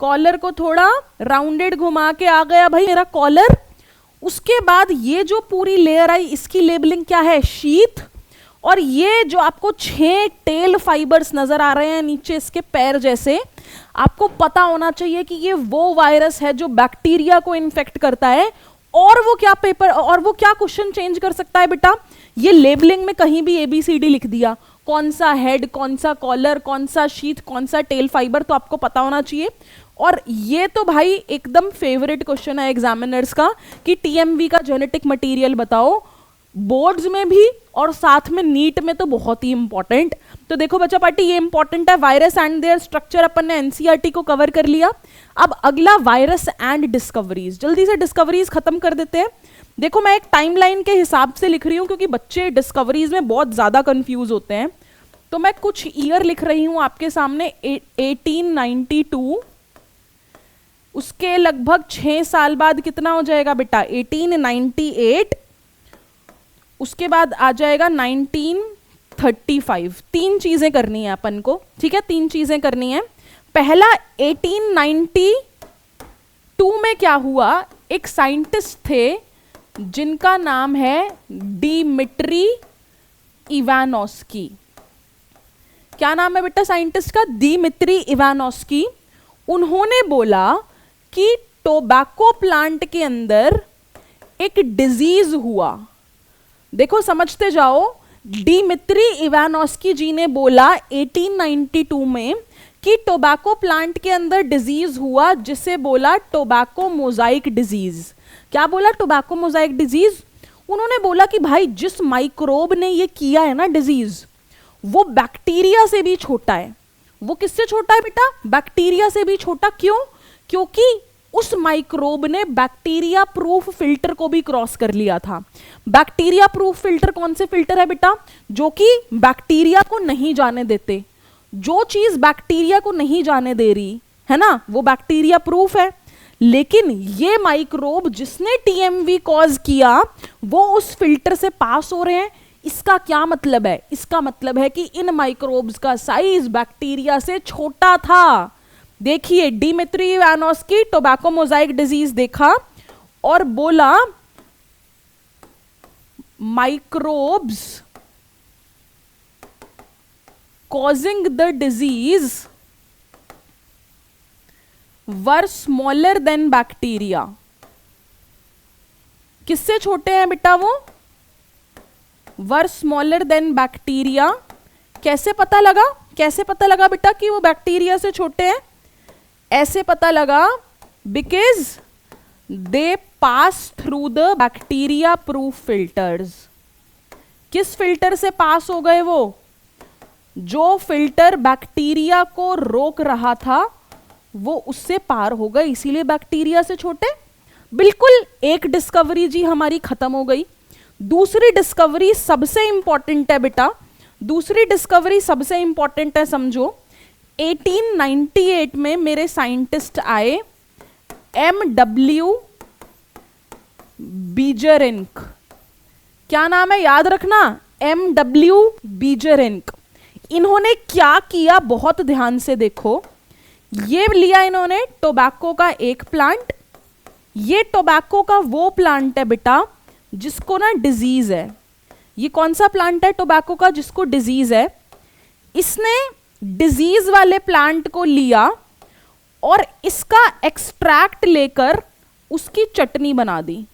कॉलर को थोड़ा राउंडेड घुमा के आ गया भाई मेरा कॉलर। उसके बाद ये जो पूरी लेयर आई, इसकी लेबलिंग क्या है, शीथ। और ये जो आपको 6 टेल फाइबर्स नजर आ रहे हैं नीचे इसके पैर जैसे, आपको पता होना चाहिए कि ये वो वायरस है जो बैक्टीरिया को इन्फेक्ट करता है। और वो क्या पेपर, और वो क्या क्वेश्चन चेंज कर सकता है बेटा, ये लेबलिंग में कहीं भी ABCD लिख दिया, कौन सा हेड, कौन सा कॉलर, कौन सा शीथ, कौन सा टेल फाइबर, तो आपको पता होना चाहिए। और ये तो भाई एकदम फेवरेट क्वेश्चन है एग्जामिनर्स का कि टीएमवी का जेनेटिक मटेरियल बताओ, बोर्ड्स में भी और साथ में नीट में तो बहुत ही इंपॉर्टेंट। तो देखो बच्चा पार्टी, ये इंपॉर्टेंट है, वायरस एंड देयर स्ट्रक्चर अपन ने एनसीईआरटी को कवर कर लिया। अब अगला वायरस एंड डिस्कवरीज, जल्दी से डिस्कवरीज खत्म कर देते हैं। देखो मैं एक टाइमलाइन के हिसाब से लिख रही हूं क्योंकि बच्चे डिस्कवरीज में बहुत ज्यादा कंफ्यूज होते हैं। तो मैं कुछ ईयर लिख रही हूं आपके सामने, 1892, उसके लगभग 6 साल बाद कितना हो जाएगा बेटा, 1898, उसके बाद आ जाएगा 1935। 3 चीजें करनी है अपन को, ठीक है, 3 चीजें करनी है। पहला, 1892 में क्या हुआ, एक साइंटिस्ट थे जिनका नाम है डिमिट्री इवानोस्की। क्या नाम है बेटा साइंटिस्ट का, डिमिट्री इवानोस्की। उन्होंने बोला कि टोबैको प्लांट के अंदर एक डिजीज हुआ। देखो समझते जाओ, डिमित्री इवानोस्की जी ने बोला 1892 में कि टोबैको प्लांट के अंदर डिजीज हुआ जिसे बोला टोबैको मोजाइक डिजीज। क्या बोला, टोबैको मोजाइक डिजीज। उन्होंने बोला कि भाई जिस माइक्रोब ने ये किया है ना डिजीज, वो बैक्टीरिया से भी छोटा है, वो किससे छोटा है बेटा? बैक्टीरिया से भी छोटा। क्यों? क्योंकि उस माइक्रोब ने बैक्टीरिया प्रूफ फिल्टर को भी क्रॉस कर लिया था। बैक्टीरिया प्रूफ फिल्टर कौन से फिल्टर है बेटा? जो कि बैक्टीरिया को नहीं जाने देते। जो चीज बैक्टीरिया को नहीं जाने दे रही है ना, वो बैक्टीरिया प्रूफ है। लेकिन ये माइक्रोब जिसने टीएमवी कॉज किया वो उस फिल्टर से पास हो रहे हैं। इसका क्या मतलब है? इसका मतलब है कि इन माइक्रोब्स का साइज बैक्टीरिया से छोटा था। देखिए, Dmitri Ivanovsky tobacco mosaic disease देखा और बोला microbes causing the disease were smaller than bacteria. किससे छोटे हैं बेटा वो? Were smaller than bacteria. कैसे पता लगा? कैसे पता लगा बेटा कि वो बैक्टीरिया से छोटे हैं? ऐसे पता लगा because they pass through the bacteria proof filters. किस फिल्टर से पास हो गए वो? जो फिल्टर बैक्टीरिया को रोक रहा था वो उससे पार हो गए, इसीलिए बैक्टीरिया से छोटे। बिल्कुल, एक डिस्कवरी जी हमारी खत्म हो गई। दूसरी डिस्कवरी सबसे इंपॉर्टेंट है बेटा। दूसरी डिस्कवरी सबसे इंपॉर्टेंट है, समझो। 1898 में मेरे साइंटिस्ट आए, MW बीजरिंक। क्या नाम है? याद रखना, MW बीजरिंक। इन्होंने क्या किया, बहुत ध्यान से देखो। ये लिया इन्होंने टोबैको का एक प्लांट। ये टोबैको का वो प्लांट है बेटा जिसको ना डिजीज है। ये कौन सा प्लांट है टोबैको का जिसको डिजीज है? इसने डिजीज वाले प्लांट को लिया और इसका एक्सट्रैक्ट लेकर उसकी चटनी बना दी।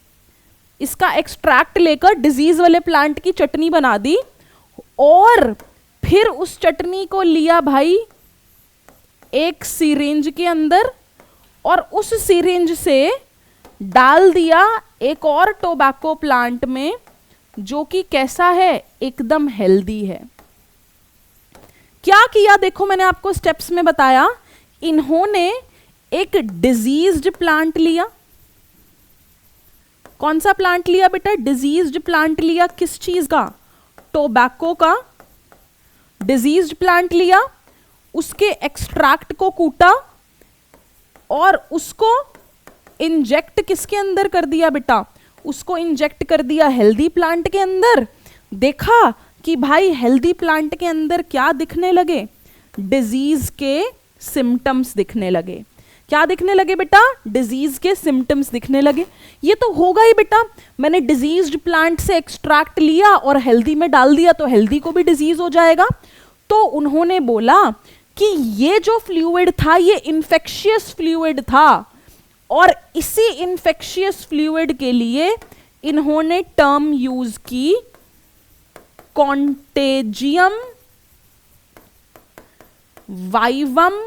इसका एक्सट्रैक्ट लेकर डिजीज वाले प्लांट की चटनी बना दी और फिर उस चटनी को लिया भाई एक सिरिंज के अंदर और उस सिरिंज से डाल दिया एक और टोबैको प्लांट में जो कि कैसा है? एकदम हेल्दी है। क्या किया देखो, मैंने आपको स्टेप्स में बताया। इन्होंने एक डिजीज्ड प्लांट लिया। कौन सा प्लांट लिया बेटा? डिजीज्ड प्लांट लिया। किस चीज का? टोबैको का डिजीज्ड प्लांट लिया, उसके एक्सट्रैक्ट को कूटा और उसको इंजेक्ट किसके अंदर कर दिया बेटा? उसको इंजेक्ट कर दिया हेल्दी प्लांट के अंदर। देखा कि भाई हेल्दी प्लांट के अंदर क्या दिखने लगे? डिजीज के सिम्टम्स दिखने लगे। क्या दिखने लगे बेटा? डिजीज के सिम्टम्स दिखने लगे। ये तो होगा ही बेटा, मैंने डिजीज्ड प्लांट से एक्सट्रैक्ट लिया और हेल्दी में डाल दिया तो हेल्दी को भी डिजीज हो जाएगा। तो उन्होंने बोला कि ये जो फ्लूइड था ये इन्फेक्शियस फ्लूइड था और इसी इन्फेक्शियस फ्लूइड के लिए इन्होंने टर्म यूज की कॉन्टेजियम वाइवम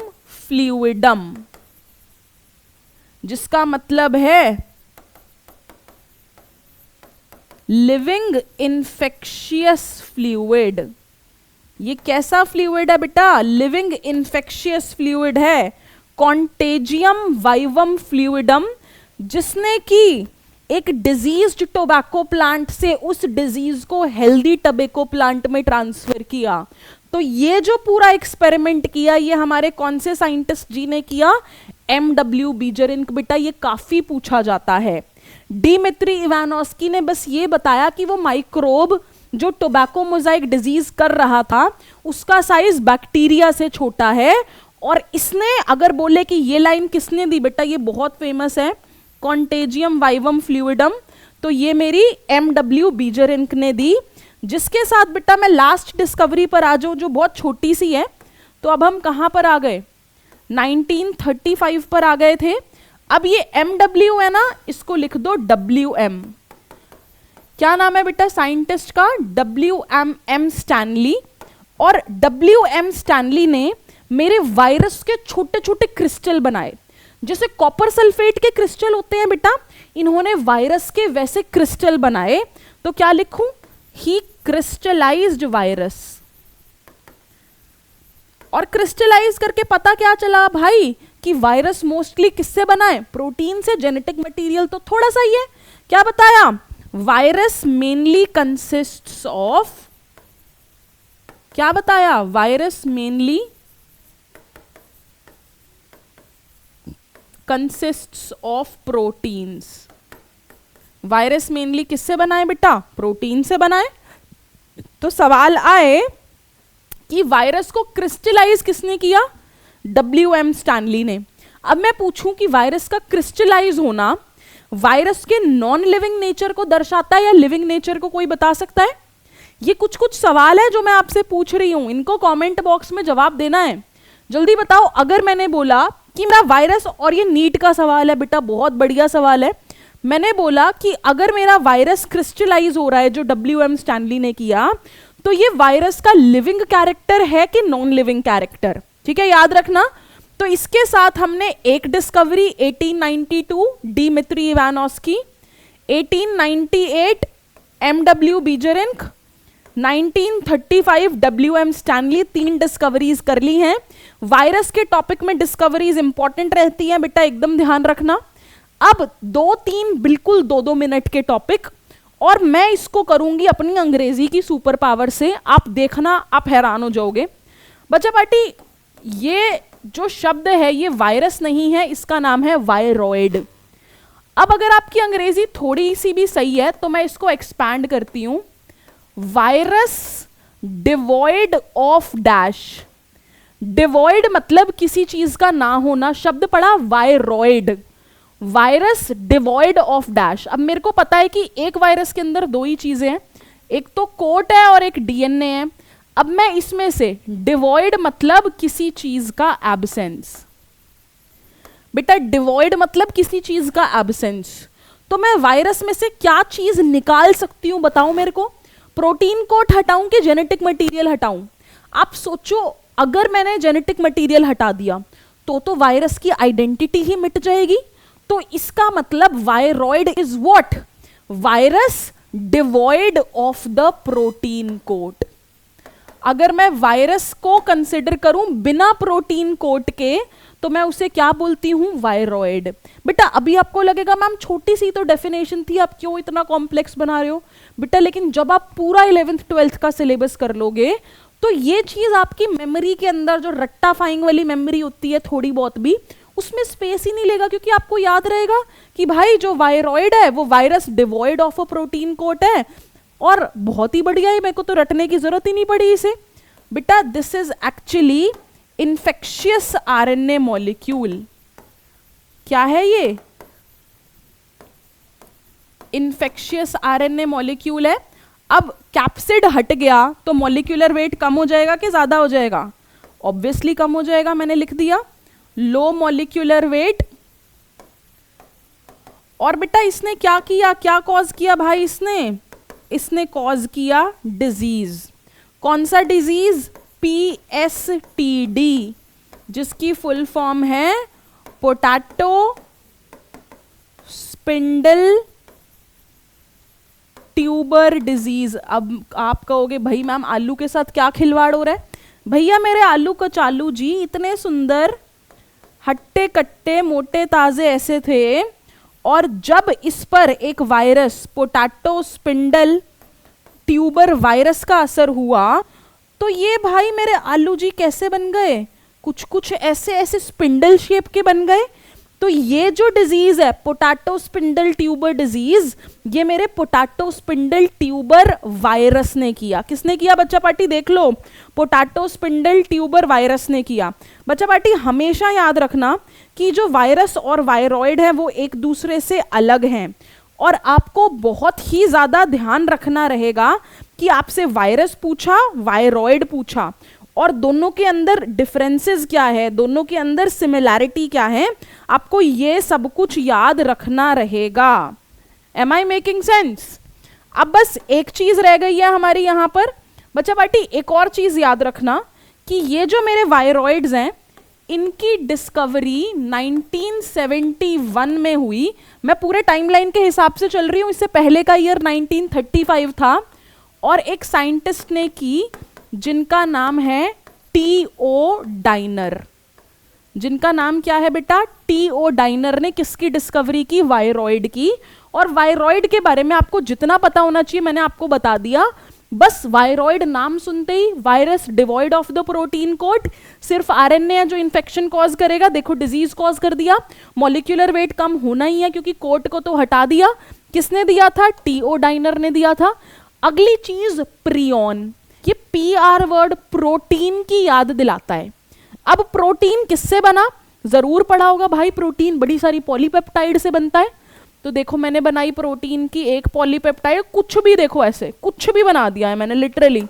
फ्लूइडम, जिसका मतलब है लिविंग इन्फेक्शियस फ्लूइड। ये कैसा फ्लूइड है बेटा? लिविंग इन्फेक्शियस फ्लूइड है, कॉन्टेजियम वाइवम फ्लूइडम, जिसने कि एक डिजीज्ड टोबैको प्लांट से उस डिजीज को हेल्दी टोबैको प्लांट में ट्रांसफर किया। तो ये जो पूरा एक्सपेरिमेंट किया ये हमारे कौन से साइंटिस्ट जी ने किया? MW बीजरिंक। बेटा ये काफी पूछा जाता है। डिमित्री इवानोस्की ने बस ये बताया कि वो माइक्रोब जो टोबैको मोजाइक डिजीज कर रहा था उसका साइज बैक्टीरिया से छोटा है। और इसने अगर बोले कि ये लाइन किसने दी बेटा, ये बहुत फेमस है, कॉन्टेजियम वाइवम फ्लूइडम, तो ये मेरी MW बीजरिंक ने दी। जिसके साथ बेटा मैं लास्ट डिस्कवरी पर आ जाऊं जो बहुत छोटी सी है। तो अब हम कहां पर आ गए? 1935 पर आ गए थे। अब ये MW है ना, इसको लिख दो WM। क्या नाम है बेटा साइंटिस्ट का? WM Stanley. और WM स्टैनली ने मेरे वायरस के छोटे छोटे क्रिस्टल बनाए। जैसे कॉपर सल्फेट के क्रिस्टल होते हैं बेटा, इन्होंने वायरस के वैसे क्रिस्टल बनाए। तो क्या लिखूं? ही क्रिस्टलाइज्ड वायरस। और क्रिस्टलाइज करके पता क्या चला भाई कि वायरस मोस्टली किससे बना है, प्रोटीन से। जेनेटिक मटेरियल तो थोड़ा सा ही है। क्या बताया, वायरस मेनली कंसिस्ट्स ऑफ, क्या बताया, virus mainly consists of proteins. Virus mainly किससे बना है बेटा, प्रोटीन से बना है। तो सवाल आए कि वायरस को क्रिस्टलाइज किसने किया, WM स्टैनली ने। अब मैं पूछूं कि वायरस का क्रिस्टलाइज होना वायरस के नॉन लिविंग नेचर को दर्शाता है या लिविंग नेचर को, कोई बता सकता है? ये कुछ कुछ सवाल है जो मैं आपसे पूछ रही हूं, इनको कमेंट बॉक्स में जवाब देना है। जल्दी बताओ। अगर मैंने बोला कि मेरा वायरस, और ये नीट का सवाल है बेटा, बहुत बढ़िया सवाल है। मैंने बोला कि अगर मेरा वायरस क्रिस्टलाइज हो रहा है जो WM स्टैनली ने किया, तो ये वायरस का लिविंग कैरेक्टर है कि नॉन लिविंग कैरेक्टर? ठीक है, याद रखना। तो इसके साथ हमने एक डिस्कवरी 1892 डिमित्री इवानोस की, 1898 MW बीजरिंक, 1935 WM स्टैनली, 3 डिस्कवरीज कर ली हैं। वायरस के टॉपिक में डिस्कवरीज इंपॉर्टेंट रहती हैं बेटा, एकदम ध्यान रखना। अब 2-3 बिल्कुल 2-2 मिनट के टॉपिक, और मैं इसको करूंगी अपनी अंग्रेजी की सुपर पावर से। आप देखना, आप हैरान हो जाओगे। बच्चा पार्टी, ये जो शब्द है ये वायरस नहीं है, इसका नाम है वायरॉइड। अब अगर आपकी अंग्रेजी थोड़ी सी भी सही है तो मैं इसको एक्सपैंड करती हूं, virus devoid of dash. Devoid मतलब किसी चीज का ना होना, शब्द पढ़ा viroid, virus devoid of dash. अब मेरे को पता है कि एक वायरस के अंदर 2 ही चीजें हैं, एक तो कोट है और एक DNA है। अब मैं इसमें से डिवॉइड मतलब किसी चीज का एब्सेंस, बेटा डिवॉइड मतलब किसी चीज का एब्सेंस। तो मैं वायरस में से क्या चीज निकाल सकती हूं, बताओ मेरे को? प्रोटीन कोट हटाऊं कि जेनेटिक मटेरियल हटाऊं? आप सोचो, अगर मैंने जेनेटिक मटेरियल हटा दिया तो वायरस की आइडेंटिटी ही मिट जाएगी। तो इसका मतलब viroid is what, virus devoid of the protein coat. अगर मैं वायरस को कंसिडर करूं बिना प्रोटीन कोट के, तो मैं उसे क्या बोलती हूं, वायरॉइड। बेटा अभी आपको लगेगा मैम छोटी सी तो डेफिनेशन थी, आप क्यों इतना कॉम्प्लेक्स बना रहे हो? बेटा लेकिन जब आप पूरा 11th 12th का सिलेबस कर लोगे तो ये चीज आपकी मेमोरी के अंदर, जो रट्टा फाइंग वाली मेमोरी होती है थोड़ी बहुत भी, उसमें स्पेस ही नहीं लेगा, क्योंकि आपको याद रहेगा कि भाई जो वायरॉइड है वो virus devoid of a protein coat है। और बहुत ही बढ़िया है, मेरे को तो रटने की जरूरत ही नहीं पड़ी इसे। बेटा this is actually infectious RNA molecule. क्या है ये? इन्फेक्शियस RNA मॉलिक्यूल है। अब कैप्सिड हट गया तो मॉलिक्यूलर वेट कम हो जाएगा कि ज्यादा हो जाएगा? ऑब्वियसली कम हो जाएगा, मैंने लिख दिया लो मॉलिक्यूलर वेट। और बेटा इसने क्या किया, क्या कॉज किया भाई? इसने कॉज किया डिजीज। कौन सा डिजीज? PSTD, जिसकी फुल फॉर्म है पोटैटो स्पिंडल ट्यूबर डिजीज। अब आप कहोगे भाई मैम आलू के साथ क्या खिलवाड़ हो रहा है? भैया मेरे आलू कचालू जी इतने सुंदर हट्टे कट्टे मोटे ताजे ऐसे थे, और जब इस पर एक virus potato spindle tuber virus का असर हुआ तो ये भाई मेरे आलू जी कैसे बन गए? कुछ कुछ ऐसे ऐसे स्पिंडल शेप के बन गए। तो ये जो डिजीज है पोटैटो स्पिंडल ट्यूबर डिजीज, ये मेरे पोटैटो स्पिंडल ट्यूबर वायरस ने किया। किसने किया बच्चा पार्टी? देख लो, पोटैटो स्पिंडल ट्यूबर वायरस ने किया। बच्चा पार्टी हमेशा याद रखना कि जो वायरस और वायरॉइड है वो एक दूसरे से अलग हैं, और आपको बहुत ही ज्यादा ध्यान रखना रहेगा कि आपसे वायरस पूछा, वायरॉइड पूछा, और दोनों के अंदर डिफरेंसेस क्या है, दोनों के अंदर सिमिलैरिटी क्या है, आपको ये सब कुछ याद रखना रहेगा। Am I making sense? अब बस एक चीज रह गई है हमारी यहाँ पर बच्चा पार्टी, एक और चीज याद रखना कि ये जो मेरे वायरॉइड्स हैं इनकी डिस्कवरी 1971 में हुई। मैं पूरे टाइमलाइन के हिसाब से चल रही हूँ, इससे पहले का ईयर 1935 था, और एक साइंटिस्ट ने की जिनका नाम है T. टी.ओ. डाइनर, जिनका नाम क्या है बेटा, टी.ओ. डाइनर ने किसकी डिस्कवरी की, वायरॉइड की। और वायरॉइड के बारे में आपको जितना पता होना चाहिए मैंने आपको बता दिया। बस वायरॉइड नाम सुनते ही virus devoid of the protein code, सिर्फ आरएनए है जो इन्फेक्शन कॉज करेगा, देखो डिजीज कॉज कर दिया। मॉलिक्यूलर वेट कम होना ही है क्योंकि कोट को तो हटा दिया। किसने दिया था, टी.ओ. डाइनर ने दिया था। अगली चीज प्रियॉन, ये पी.आर. वर्ड प्रोटीन की याद दिलाता है। अब प्रोटीन किससे बना, जरूर पढ़ा होगा भाई, प्रोटीन बड़ी सारी पॉलीपेप्टाइड से बनता है। तो देखो मैंने बनाई प्रोटीन की एक पॉलीपेप्टाइड, कुछ भी देखो ऐसे कुछ भी बना दिया है मैंने लिटरली।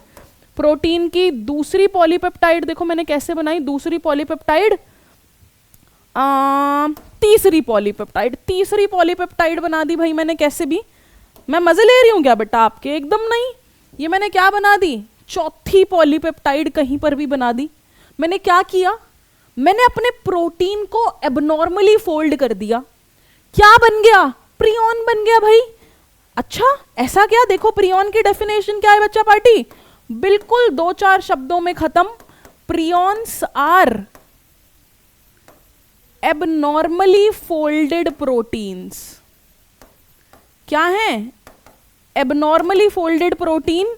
प्रोटीन की दूसरी पॉलीपेप्टाइड देखो मैंने कैसे बनाई, दूसरी पॉलीपेप्टाइड, तीसरी पॉलीपेप्टाइड बना दी भाई मैंने कैसे भी। मैं मजे ले रही हूँ क्या बेटा आपके, एकदम नहीं। ये मैंने क्या बना दी, चौथी पॉलीपेप्टाइड कहीं पर भी बना दी। मैंने क्या किया, मैंने अपने प्रोटीन को एबनॉर्मली फोल्ड कर दिया, क्या बन गया, प्रियॉन बन गया भाई। अच्छा ऐसा क्या, देखो प्रियॉन की डेफिनेशन क्या है बच्चा पार्टी, बिल्कुल 2-4 शब्दों में खत्म। Prions are abnormally folded proteins. क्या है, एबनॉर्मली फोल्डेड प्रोटीन।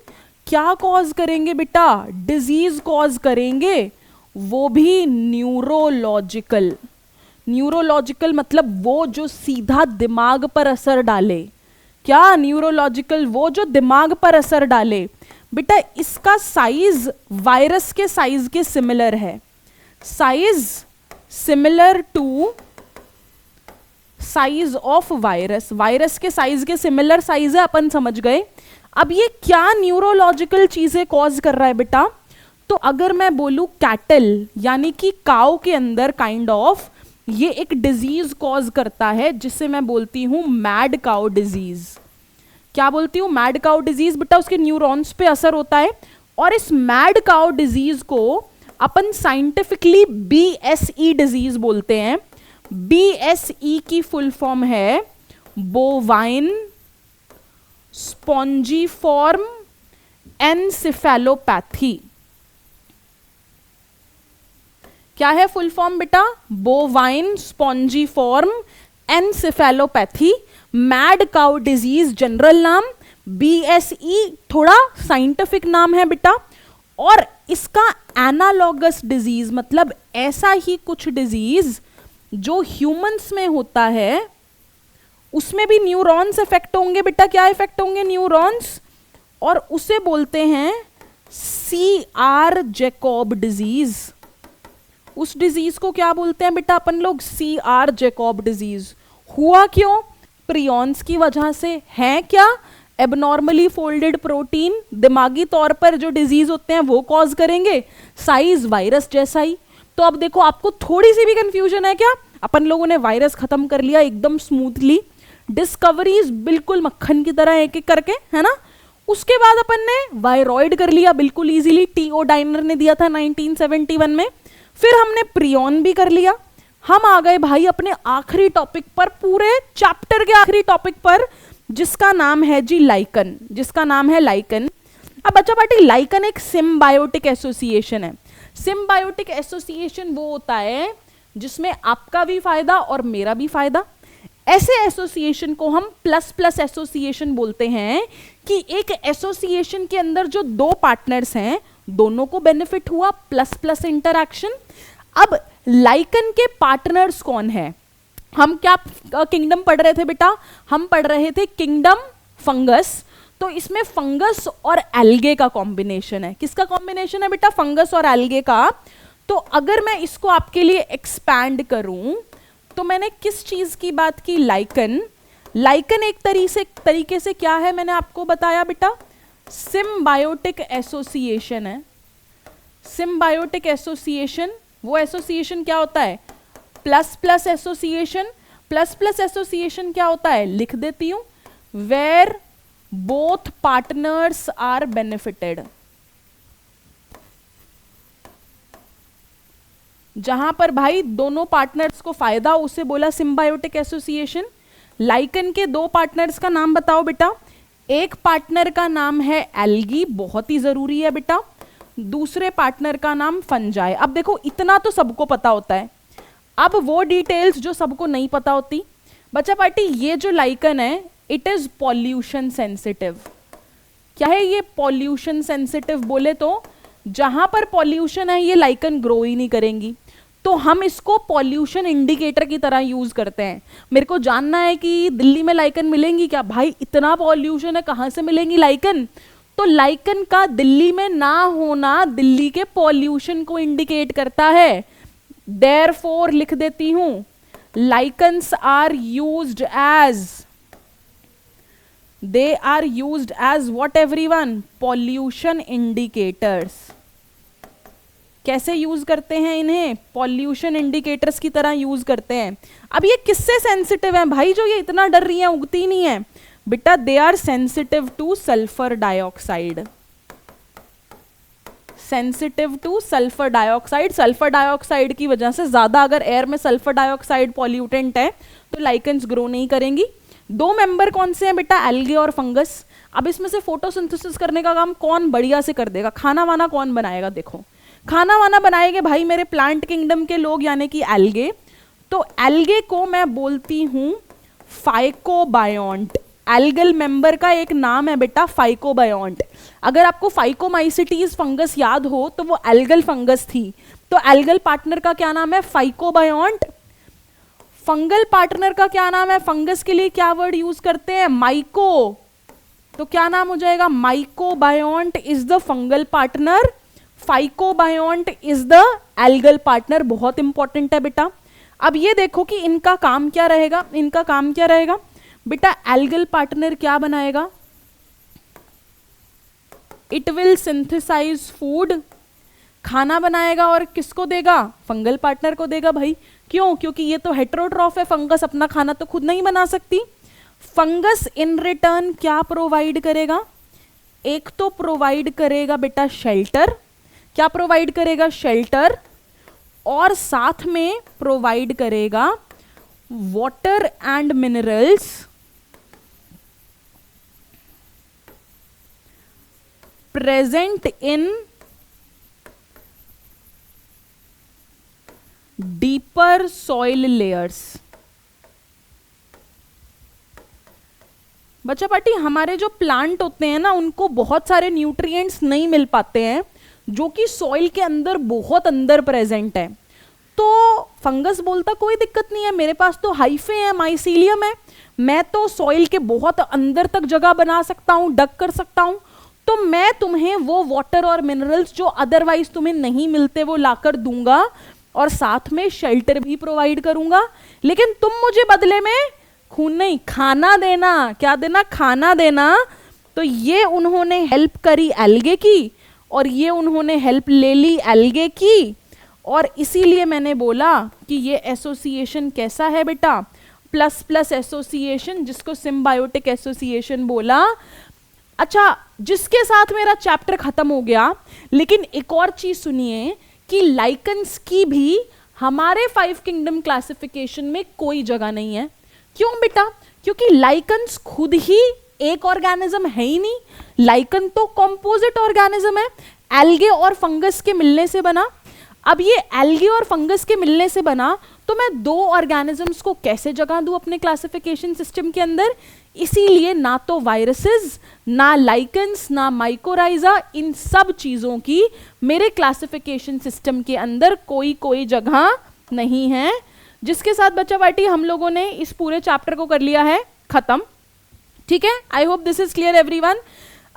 क्या कॉज करेंगे बेटा, डिजीज कॉज करेंगे, वो भी न्यूरोलॉजिकल। न्यूरोलॉजिकल मतलब वो जो सीधा दिमाग पर असर डाले। क्या न्यूरोलॉजिकल, वो जो दिमाग पर असर डाले। बेटा इसका साइज वायरस के साइज के सिमिलर है, size similar to size of virus, virus के साइज के सिमिलर साइज है, अपन समझ गए। अब ये क्या न्यूरोलॉजिकल चीजें कॉज कर रहा है बेटा, तो अगर मैं बोलूं कैटल यानी कि काऊ के अंदर काइंड ऑफ ये एक डिजीज कॉज करता है जिसे मैं बोलती हूं मैड काउ डिजीज। क्या बोलती हूं, मैड काउ डिजीज। बेटा उसके न्यूरॉन्स पे असर होता है और इस मैड काउ डिजीज को अपन साइंटिफिकली BSE डिजीज बोलते हैं। BSE की फुल फॉर्म है बोवाइन स्पॉन्जीफॉर्म एनसेफेलोपैथी। क्या है फुल फॉर्म बेटा, bovine spongiform encephalopathy. Mad cow disease general नाम, BSE थोड़ा साइंटिफिक नाम है बेटा। और इसका एनालॉगस डिजीज मतलब ऐसा ही कुछ डिजीज जो ह्यूमंस में होता है, उसमें भी न्यूरॉन्स इफेक्ट होंगे बेटा। क्या इफेक्ट होंगे, न्यूरॉन्स, और उसे बोलते हैं CR जैकॉब डिजीज। उस डिजीज को क्या बोलते हैं बेटा अपन लोग, CR जैकॉब डिजीज। हुआ क्यों, प्रियॉन्स की वजह से। है क्या, एबनॉर्मली फोल्डेड प्रोटीन, दिमागी तौर पर जो डिजीज होते हैं वो कॉज करेंगे, साइज वायरस जैसा ही। तो अब देखो आपको थोड़ी सी भी कंफ्यूजन है क्या, अपन लोगों ने वायरस खत्म कर लिया एकदम स्मूथली, डिस्कवरीज बिल्कुल मक्खन की तरह एक एक करके, है ना। उसके बाद अपन ने वायरॉइड कर लिया बिल्कुल इजीली, टी.ओ. डाइनर ने दिया था 1971 में। फिर हमने प्रियॉन भी कर लिया। हम आ गए भाई अपने आखिरी टॉपिक पर, पूरे चैप्टर के आखिरी टॉपिक पर, जिसका नाम है जी लाइकन, जिसका नाम है लाइकन। अब बच्चा पार्टी लाइकन एक सिम्बायोटिक एसोसिएशन है। सिम्बायोटिक एसोसिएशन वो होता है जिसमें आपका भी फायदा और मेरा भी फायदा। ऐसे एसोसिएशन को हम प्लस प्लस एसोसिएशन बोलते हैं कि एक एसोसिएशन के अंदर जो दो पार्टनर्स हैं दोनों को बेनिफिट हुआ, प्लस प्लस इंटरैक्शन। अब लाइकन के पार्टनर्स कौन है, हम क्या किंगडम पढ़ रहे थे बेटा, हम पढ़ रहे थे किंगडम फंगस। तो इसमें फंगस और एल्गे का कॉम्बिनेशन है। किसका कॉम्बिनेशन है बेटा, फंगस और एल्गे का। तो अगर मैं इसको आपके लिए एक्सपैंड करूं तो मैंने किस चीज की बात की, लाइकन। लाइकन एक तरीके से क्या है मैंने आपको बताया बेटा, सिम्बायोटिक एसोसिएशन है। सिम्बायोटिक एसोसिएशन, वो एसोसिएशन क्या होता है, plus plus association. Plus plus association क्या होता है, लिख देती हूं, where both partners are benefited. जहां पर भाई दोनों पार्टनर्स को फायदा हो उसे बोला सिम्बायोटिक एसोसिएशन। लाइकन के दो पार्टनर्स का नाम बताओ बेटा। एक पार्टनर का नाम है एल्गी, बहुत ही जरूरी है बेटा। दूसरे पार्टनर का नाम फंजाई। अब देखो इतना तो सबको पता होता है, अब वो डिटेल्स जो सबको नहीं पता होती। बच्चा पार्टी ये जो लाइकन है इट इज पॉल्यूशन सेंसिटिव। क्या है ये पॉल्यूशन सेंसिटिव? बोले तो जहां पर पॉल्यूशन है ये लाइकन ग्रो ही नहीं करेंगी, तो हम इसको पॉल्यूशन इंडिकेटर की तरह यूज करते हैं। मेरे को जानना है कि दिल्ली में लाइकन मिलेंगी क्या? भाई इतना पॉल्यूशन है, कहां से मिलेंगी लाइकन? तो लाइकन का दिल्ली में ना होना दिल्ली के पॉल्यूशन को इंडिकेट करता है। देयरफॉर लिख देती हूं, lichens are used as, they are used as what everyone? pollution indicators। कैसे यूज करते हैं इन्हें? पॉल्यूशन इंडिकेटर्स की तरह यूज करते हैं। अब ये किससे सेंसिटिव है भाई जो ये इतना डर रही है, उगती नहीं है? बेटा they are sensitive to sulphur dioxide, sensitive to sulphur dioxide. Sulphur dioxide की वजह से ज्यादा अगर एयर में सल्फर डाइऑक्साइड पॉल्यूटेंट है तो लाइकन्स ग्रो नहीं करेंगी। दो मेंबर कौन से हैं बेटा? एल्गे और फंगस। अब इसमें से फोटोसिंथेसिस करने का काम कौन बढ़िया से कर देगा? खाना वाना कौन बनाएगा? देखो खाना वाना बनाएंगे भाई मेरे प्लांट किंगडम के लोग, यानी कि एल्गे। तो एल्गे को मैं बोलती हूं फाइकोबायोंट। एल्गल मेंबर का एक नाम है बेटा फाइकोबायोंट। अगर आपको फाइकोमाइसिटीज फंगस याद हो तो वो एल्गल फंगस थी, तो एल्गल पार्टनर का क्या नाम है? फाइकोबायोंट। फंगल पार्टनर का क्या नाम है? फंगस के लिए क्या वर्ड यूज करते हैं? माइको। तो क्या नाम हो जाएगा? Mycobiont is the fungal partner, phycobiont is the algal partner. बहुत इंपॉर्टेंट है बेटा। अब ये देखो कि इनका काम क्या रहेगा, इनका काम क्या रहेगा बेटा? एल्गल पार्टनर क्या बनाएगा? इट विल सिंथेसाइज फूड, खाना बनाएगा और किसको देगा? फंगल पार्टनर को देगा भाई। क्यों? क्योंकि ये तो हेटेरोट्रॉफ है, फंगस अपना खाना तो खुद नहीं बना सकती। फंगस इन रिटर्न क्या प्रोवाइड करेगा? एक तो प्रोवाइड करेगा बेटा शेल्टर। क्या प्रोवाइड करेगा? शेल्टर। और साथ में प्रोवाइड करेगा water and minerals present in deeper soil layers. बच्चा पार्टी हमारे जो प्लांट होते हैं ना उनको बहुत सारे न्यूट्रिएंट्स नहीं मिल पाते हैं जो कि सॉइल के अंदर बहुत अंदर प्रेजेंट है। तो फंगस बोलता कोई दिक्कत नहीं है, मेरे पास तो हाइफे है, माइसीलियम है, मैं तो सॉइल के बहुत अंदर तक जगह बना सकता हूं, डक कर सकता हूं, तो मैं तुम्हें वो वाटर और मिनरल्स जो अदरवाइज तुम्हें नहीं मिलते वो लाकर दूंगा और साथ में शेल्टर भी प्रोवाइड करूंगा, लेकिन तुम मुझे बदले में खून नहीं खाना देना। क्या देना? खाना देना। तो ये उन्होंने हेल्प करी एल्गे की और ये उन्होंने हेल्प ले ली एल्गे की, और इसीलिए मैंने बोला कि ये एसोसिएशन कैसा है बेटा? प्लस प्लस एसोसिएशन, जिसको सिम्बायोटिक एसोसिएशन बोला। अच्छा, जिसके साथ मेरा चैप्टर खत्म हो गया, लेकिन एक और चीज सुनिए कि लाइकन्स की भी हमारे 5 किंगडम क्लासिफिकेशन में कोई जगह नहीं है। क्यों बेटा? क्योंकि लाइकन्स खुद ही एक ऑर्गेनिज्म है ही नहीं, लाइकन तो कंपोजिट ऑर्गेनिज्म है, एल्गे और फंगस के मिलने से बना। अब ये एल्गे और फंगस के मिलने से बना, तो मैं दो ऑर्गेनिजम्स को कैसे जगह दूं अपने क्लासिफिकेशन सिस्टम के अंदर? इसीलिए ना तो वायरसेस, ना लाइकन्स, ना माइकोराइजा, इन सब चीजों की मेरे क्लासिफिकेशन सिस्टम के अंदर कोई जगह नहीं है। जिसके साथ बच्चा पार्टी हम लोगों ने इस पूरे चैप्टर को कर लिया है खत्म। ठीक है, आई hope this is clear everyone.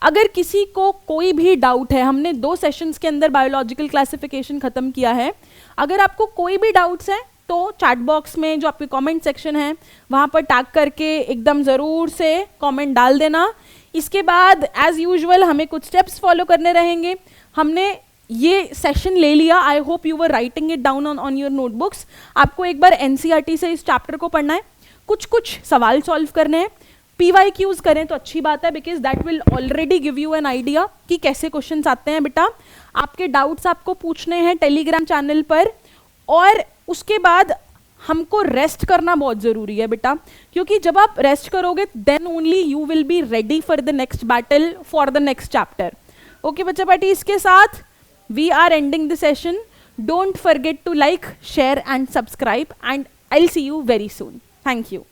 अगर किसी को कोई भी डाउट है, हमने 2 सेशंस के अंदर बायोलॉजिकल क्लासिफिकेशन खत्म किया है, अगर आपको कोई भी डाउट्स है तो चैट बॉक्स में जो आपके कमेंट सेक्शन है वहां पर टैग करके एकदम जरूर से कमेंट डाल देना। इसके बाद एज यूजुअल हमें कुछ स्टेप्स फॉलो करने रहेंगे। हमने ये सेशन ले लिया, I hope you were writing it down on your notebooks. आपको एक बार एनसीईआरटी से इस चैप्टर को पढ़ना है, कुछ सवाल सॉल्व करने हैं। PYQs करें तो अच्छी बात है, because that will already give you an idea कि कैसे क्वेश्चंस आते हैं। बेटा आपके डाउट्स आपको पूछने हैं टेलीग्राम चैनल पर, और उसके बाद हमको रेस्ट करना बहुत जरूरी है बेटा, क्योंकि जब आप रेस्ट करोगे then only you will be ready for the next battle, for the next chapter. Okay बच्चा पार्टी, इसके साथ we are ending the session. Don't forget to like, share and subscribe, and I'll see you very soon. Thank you.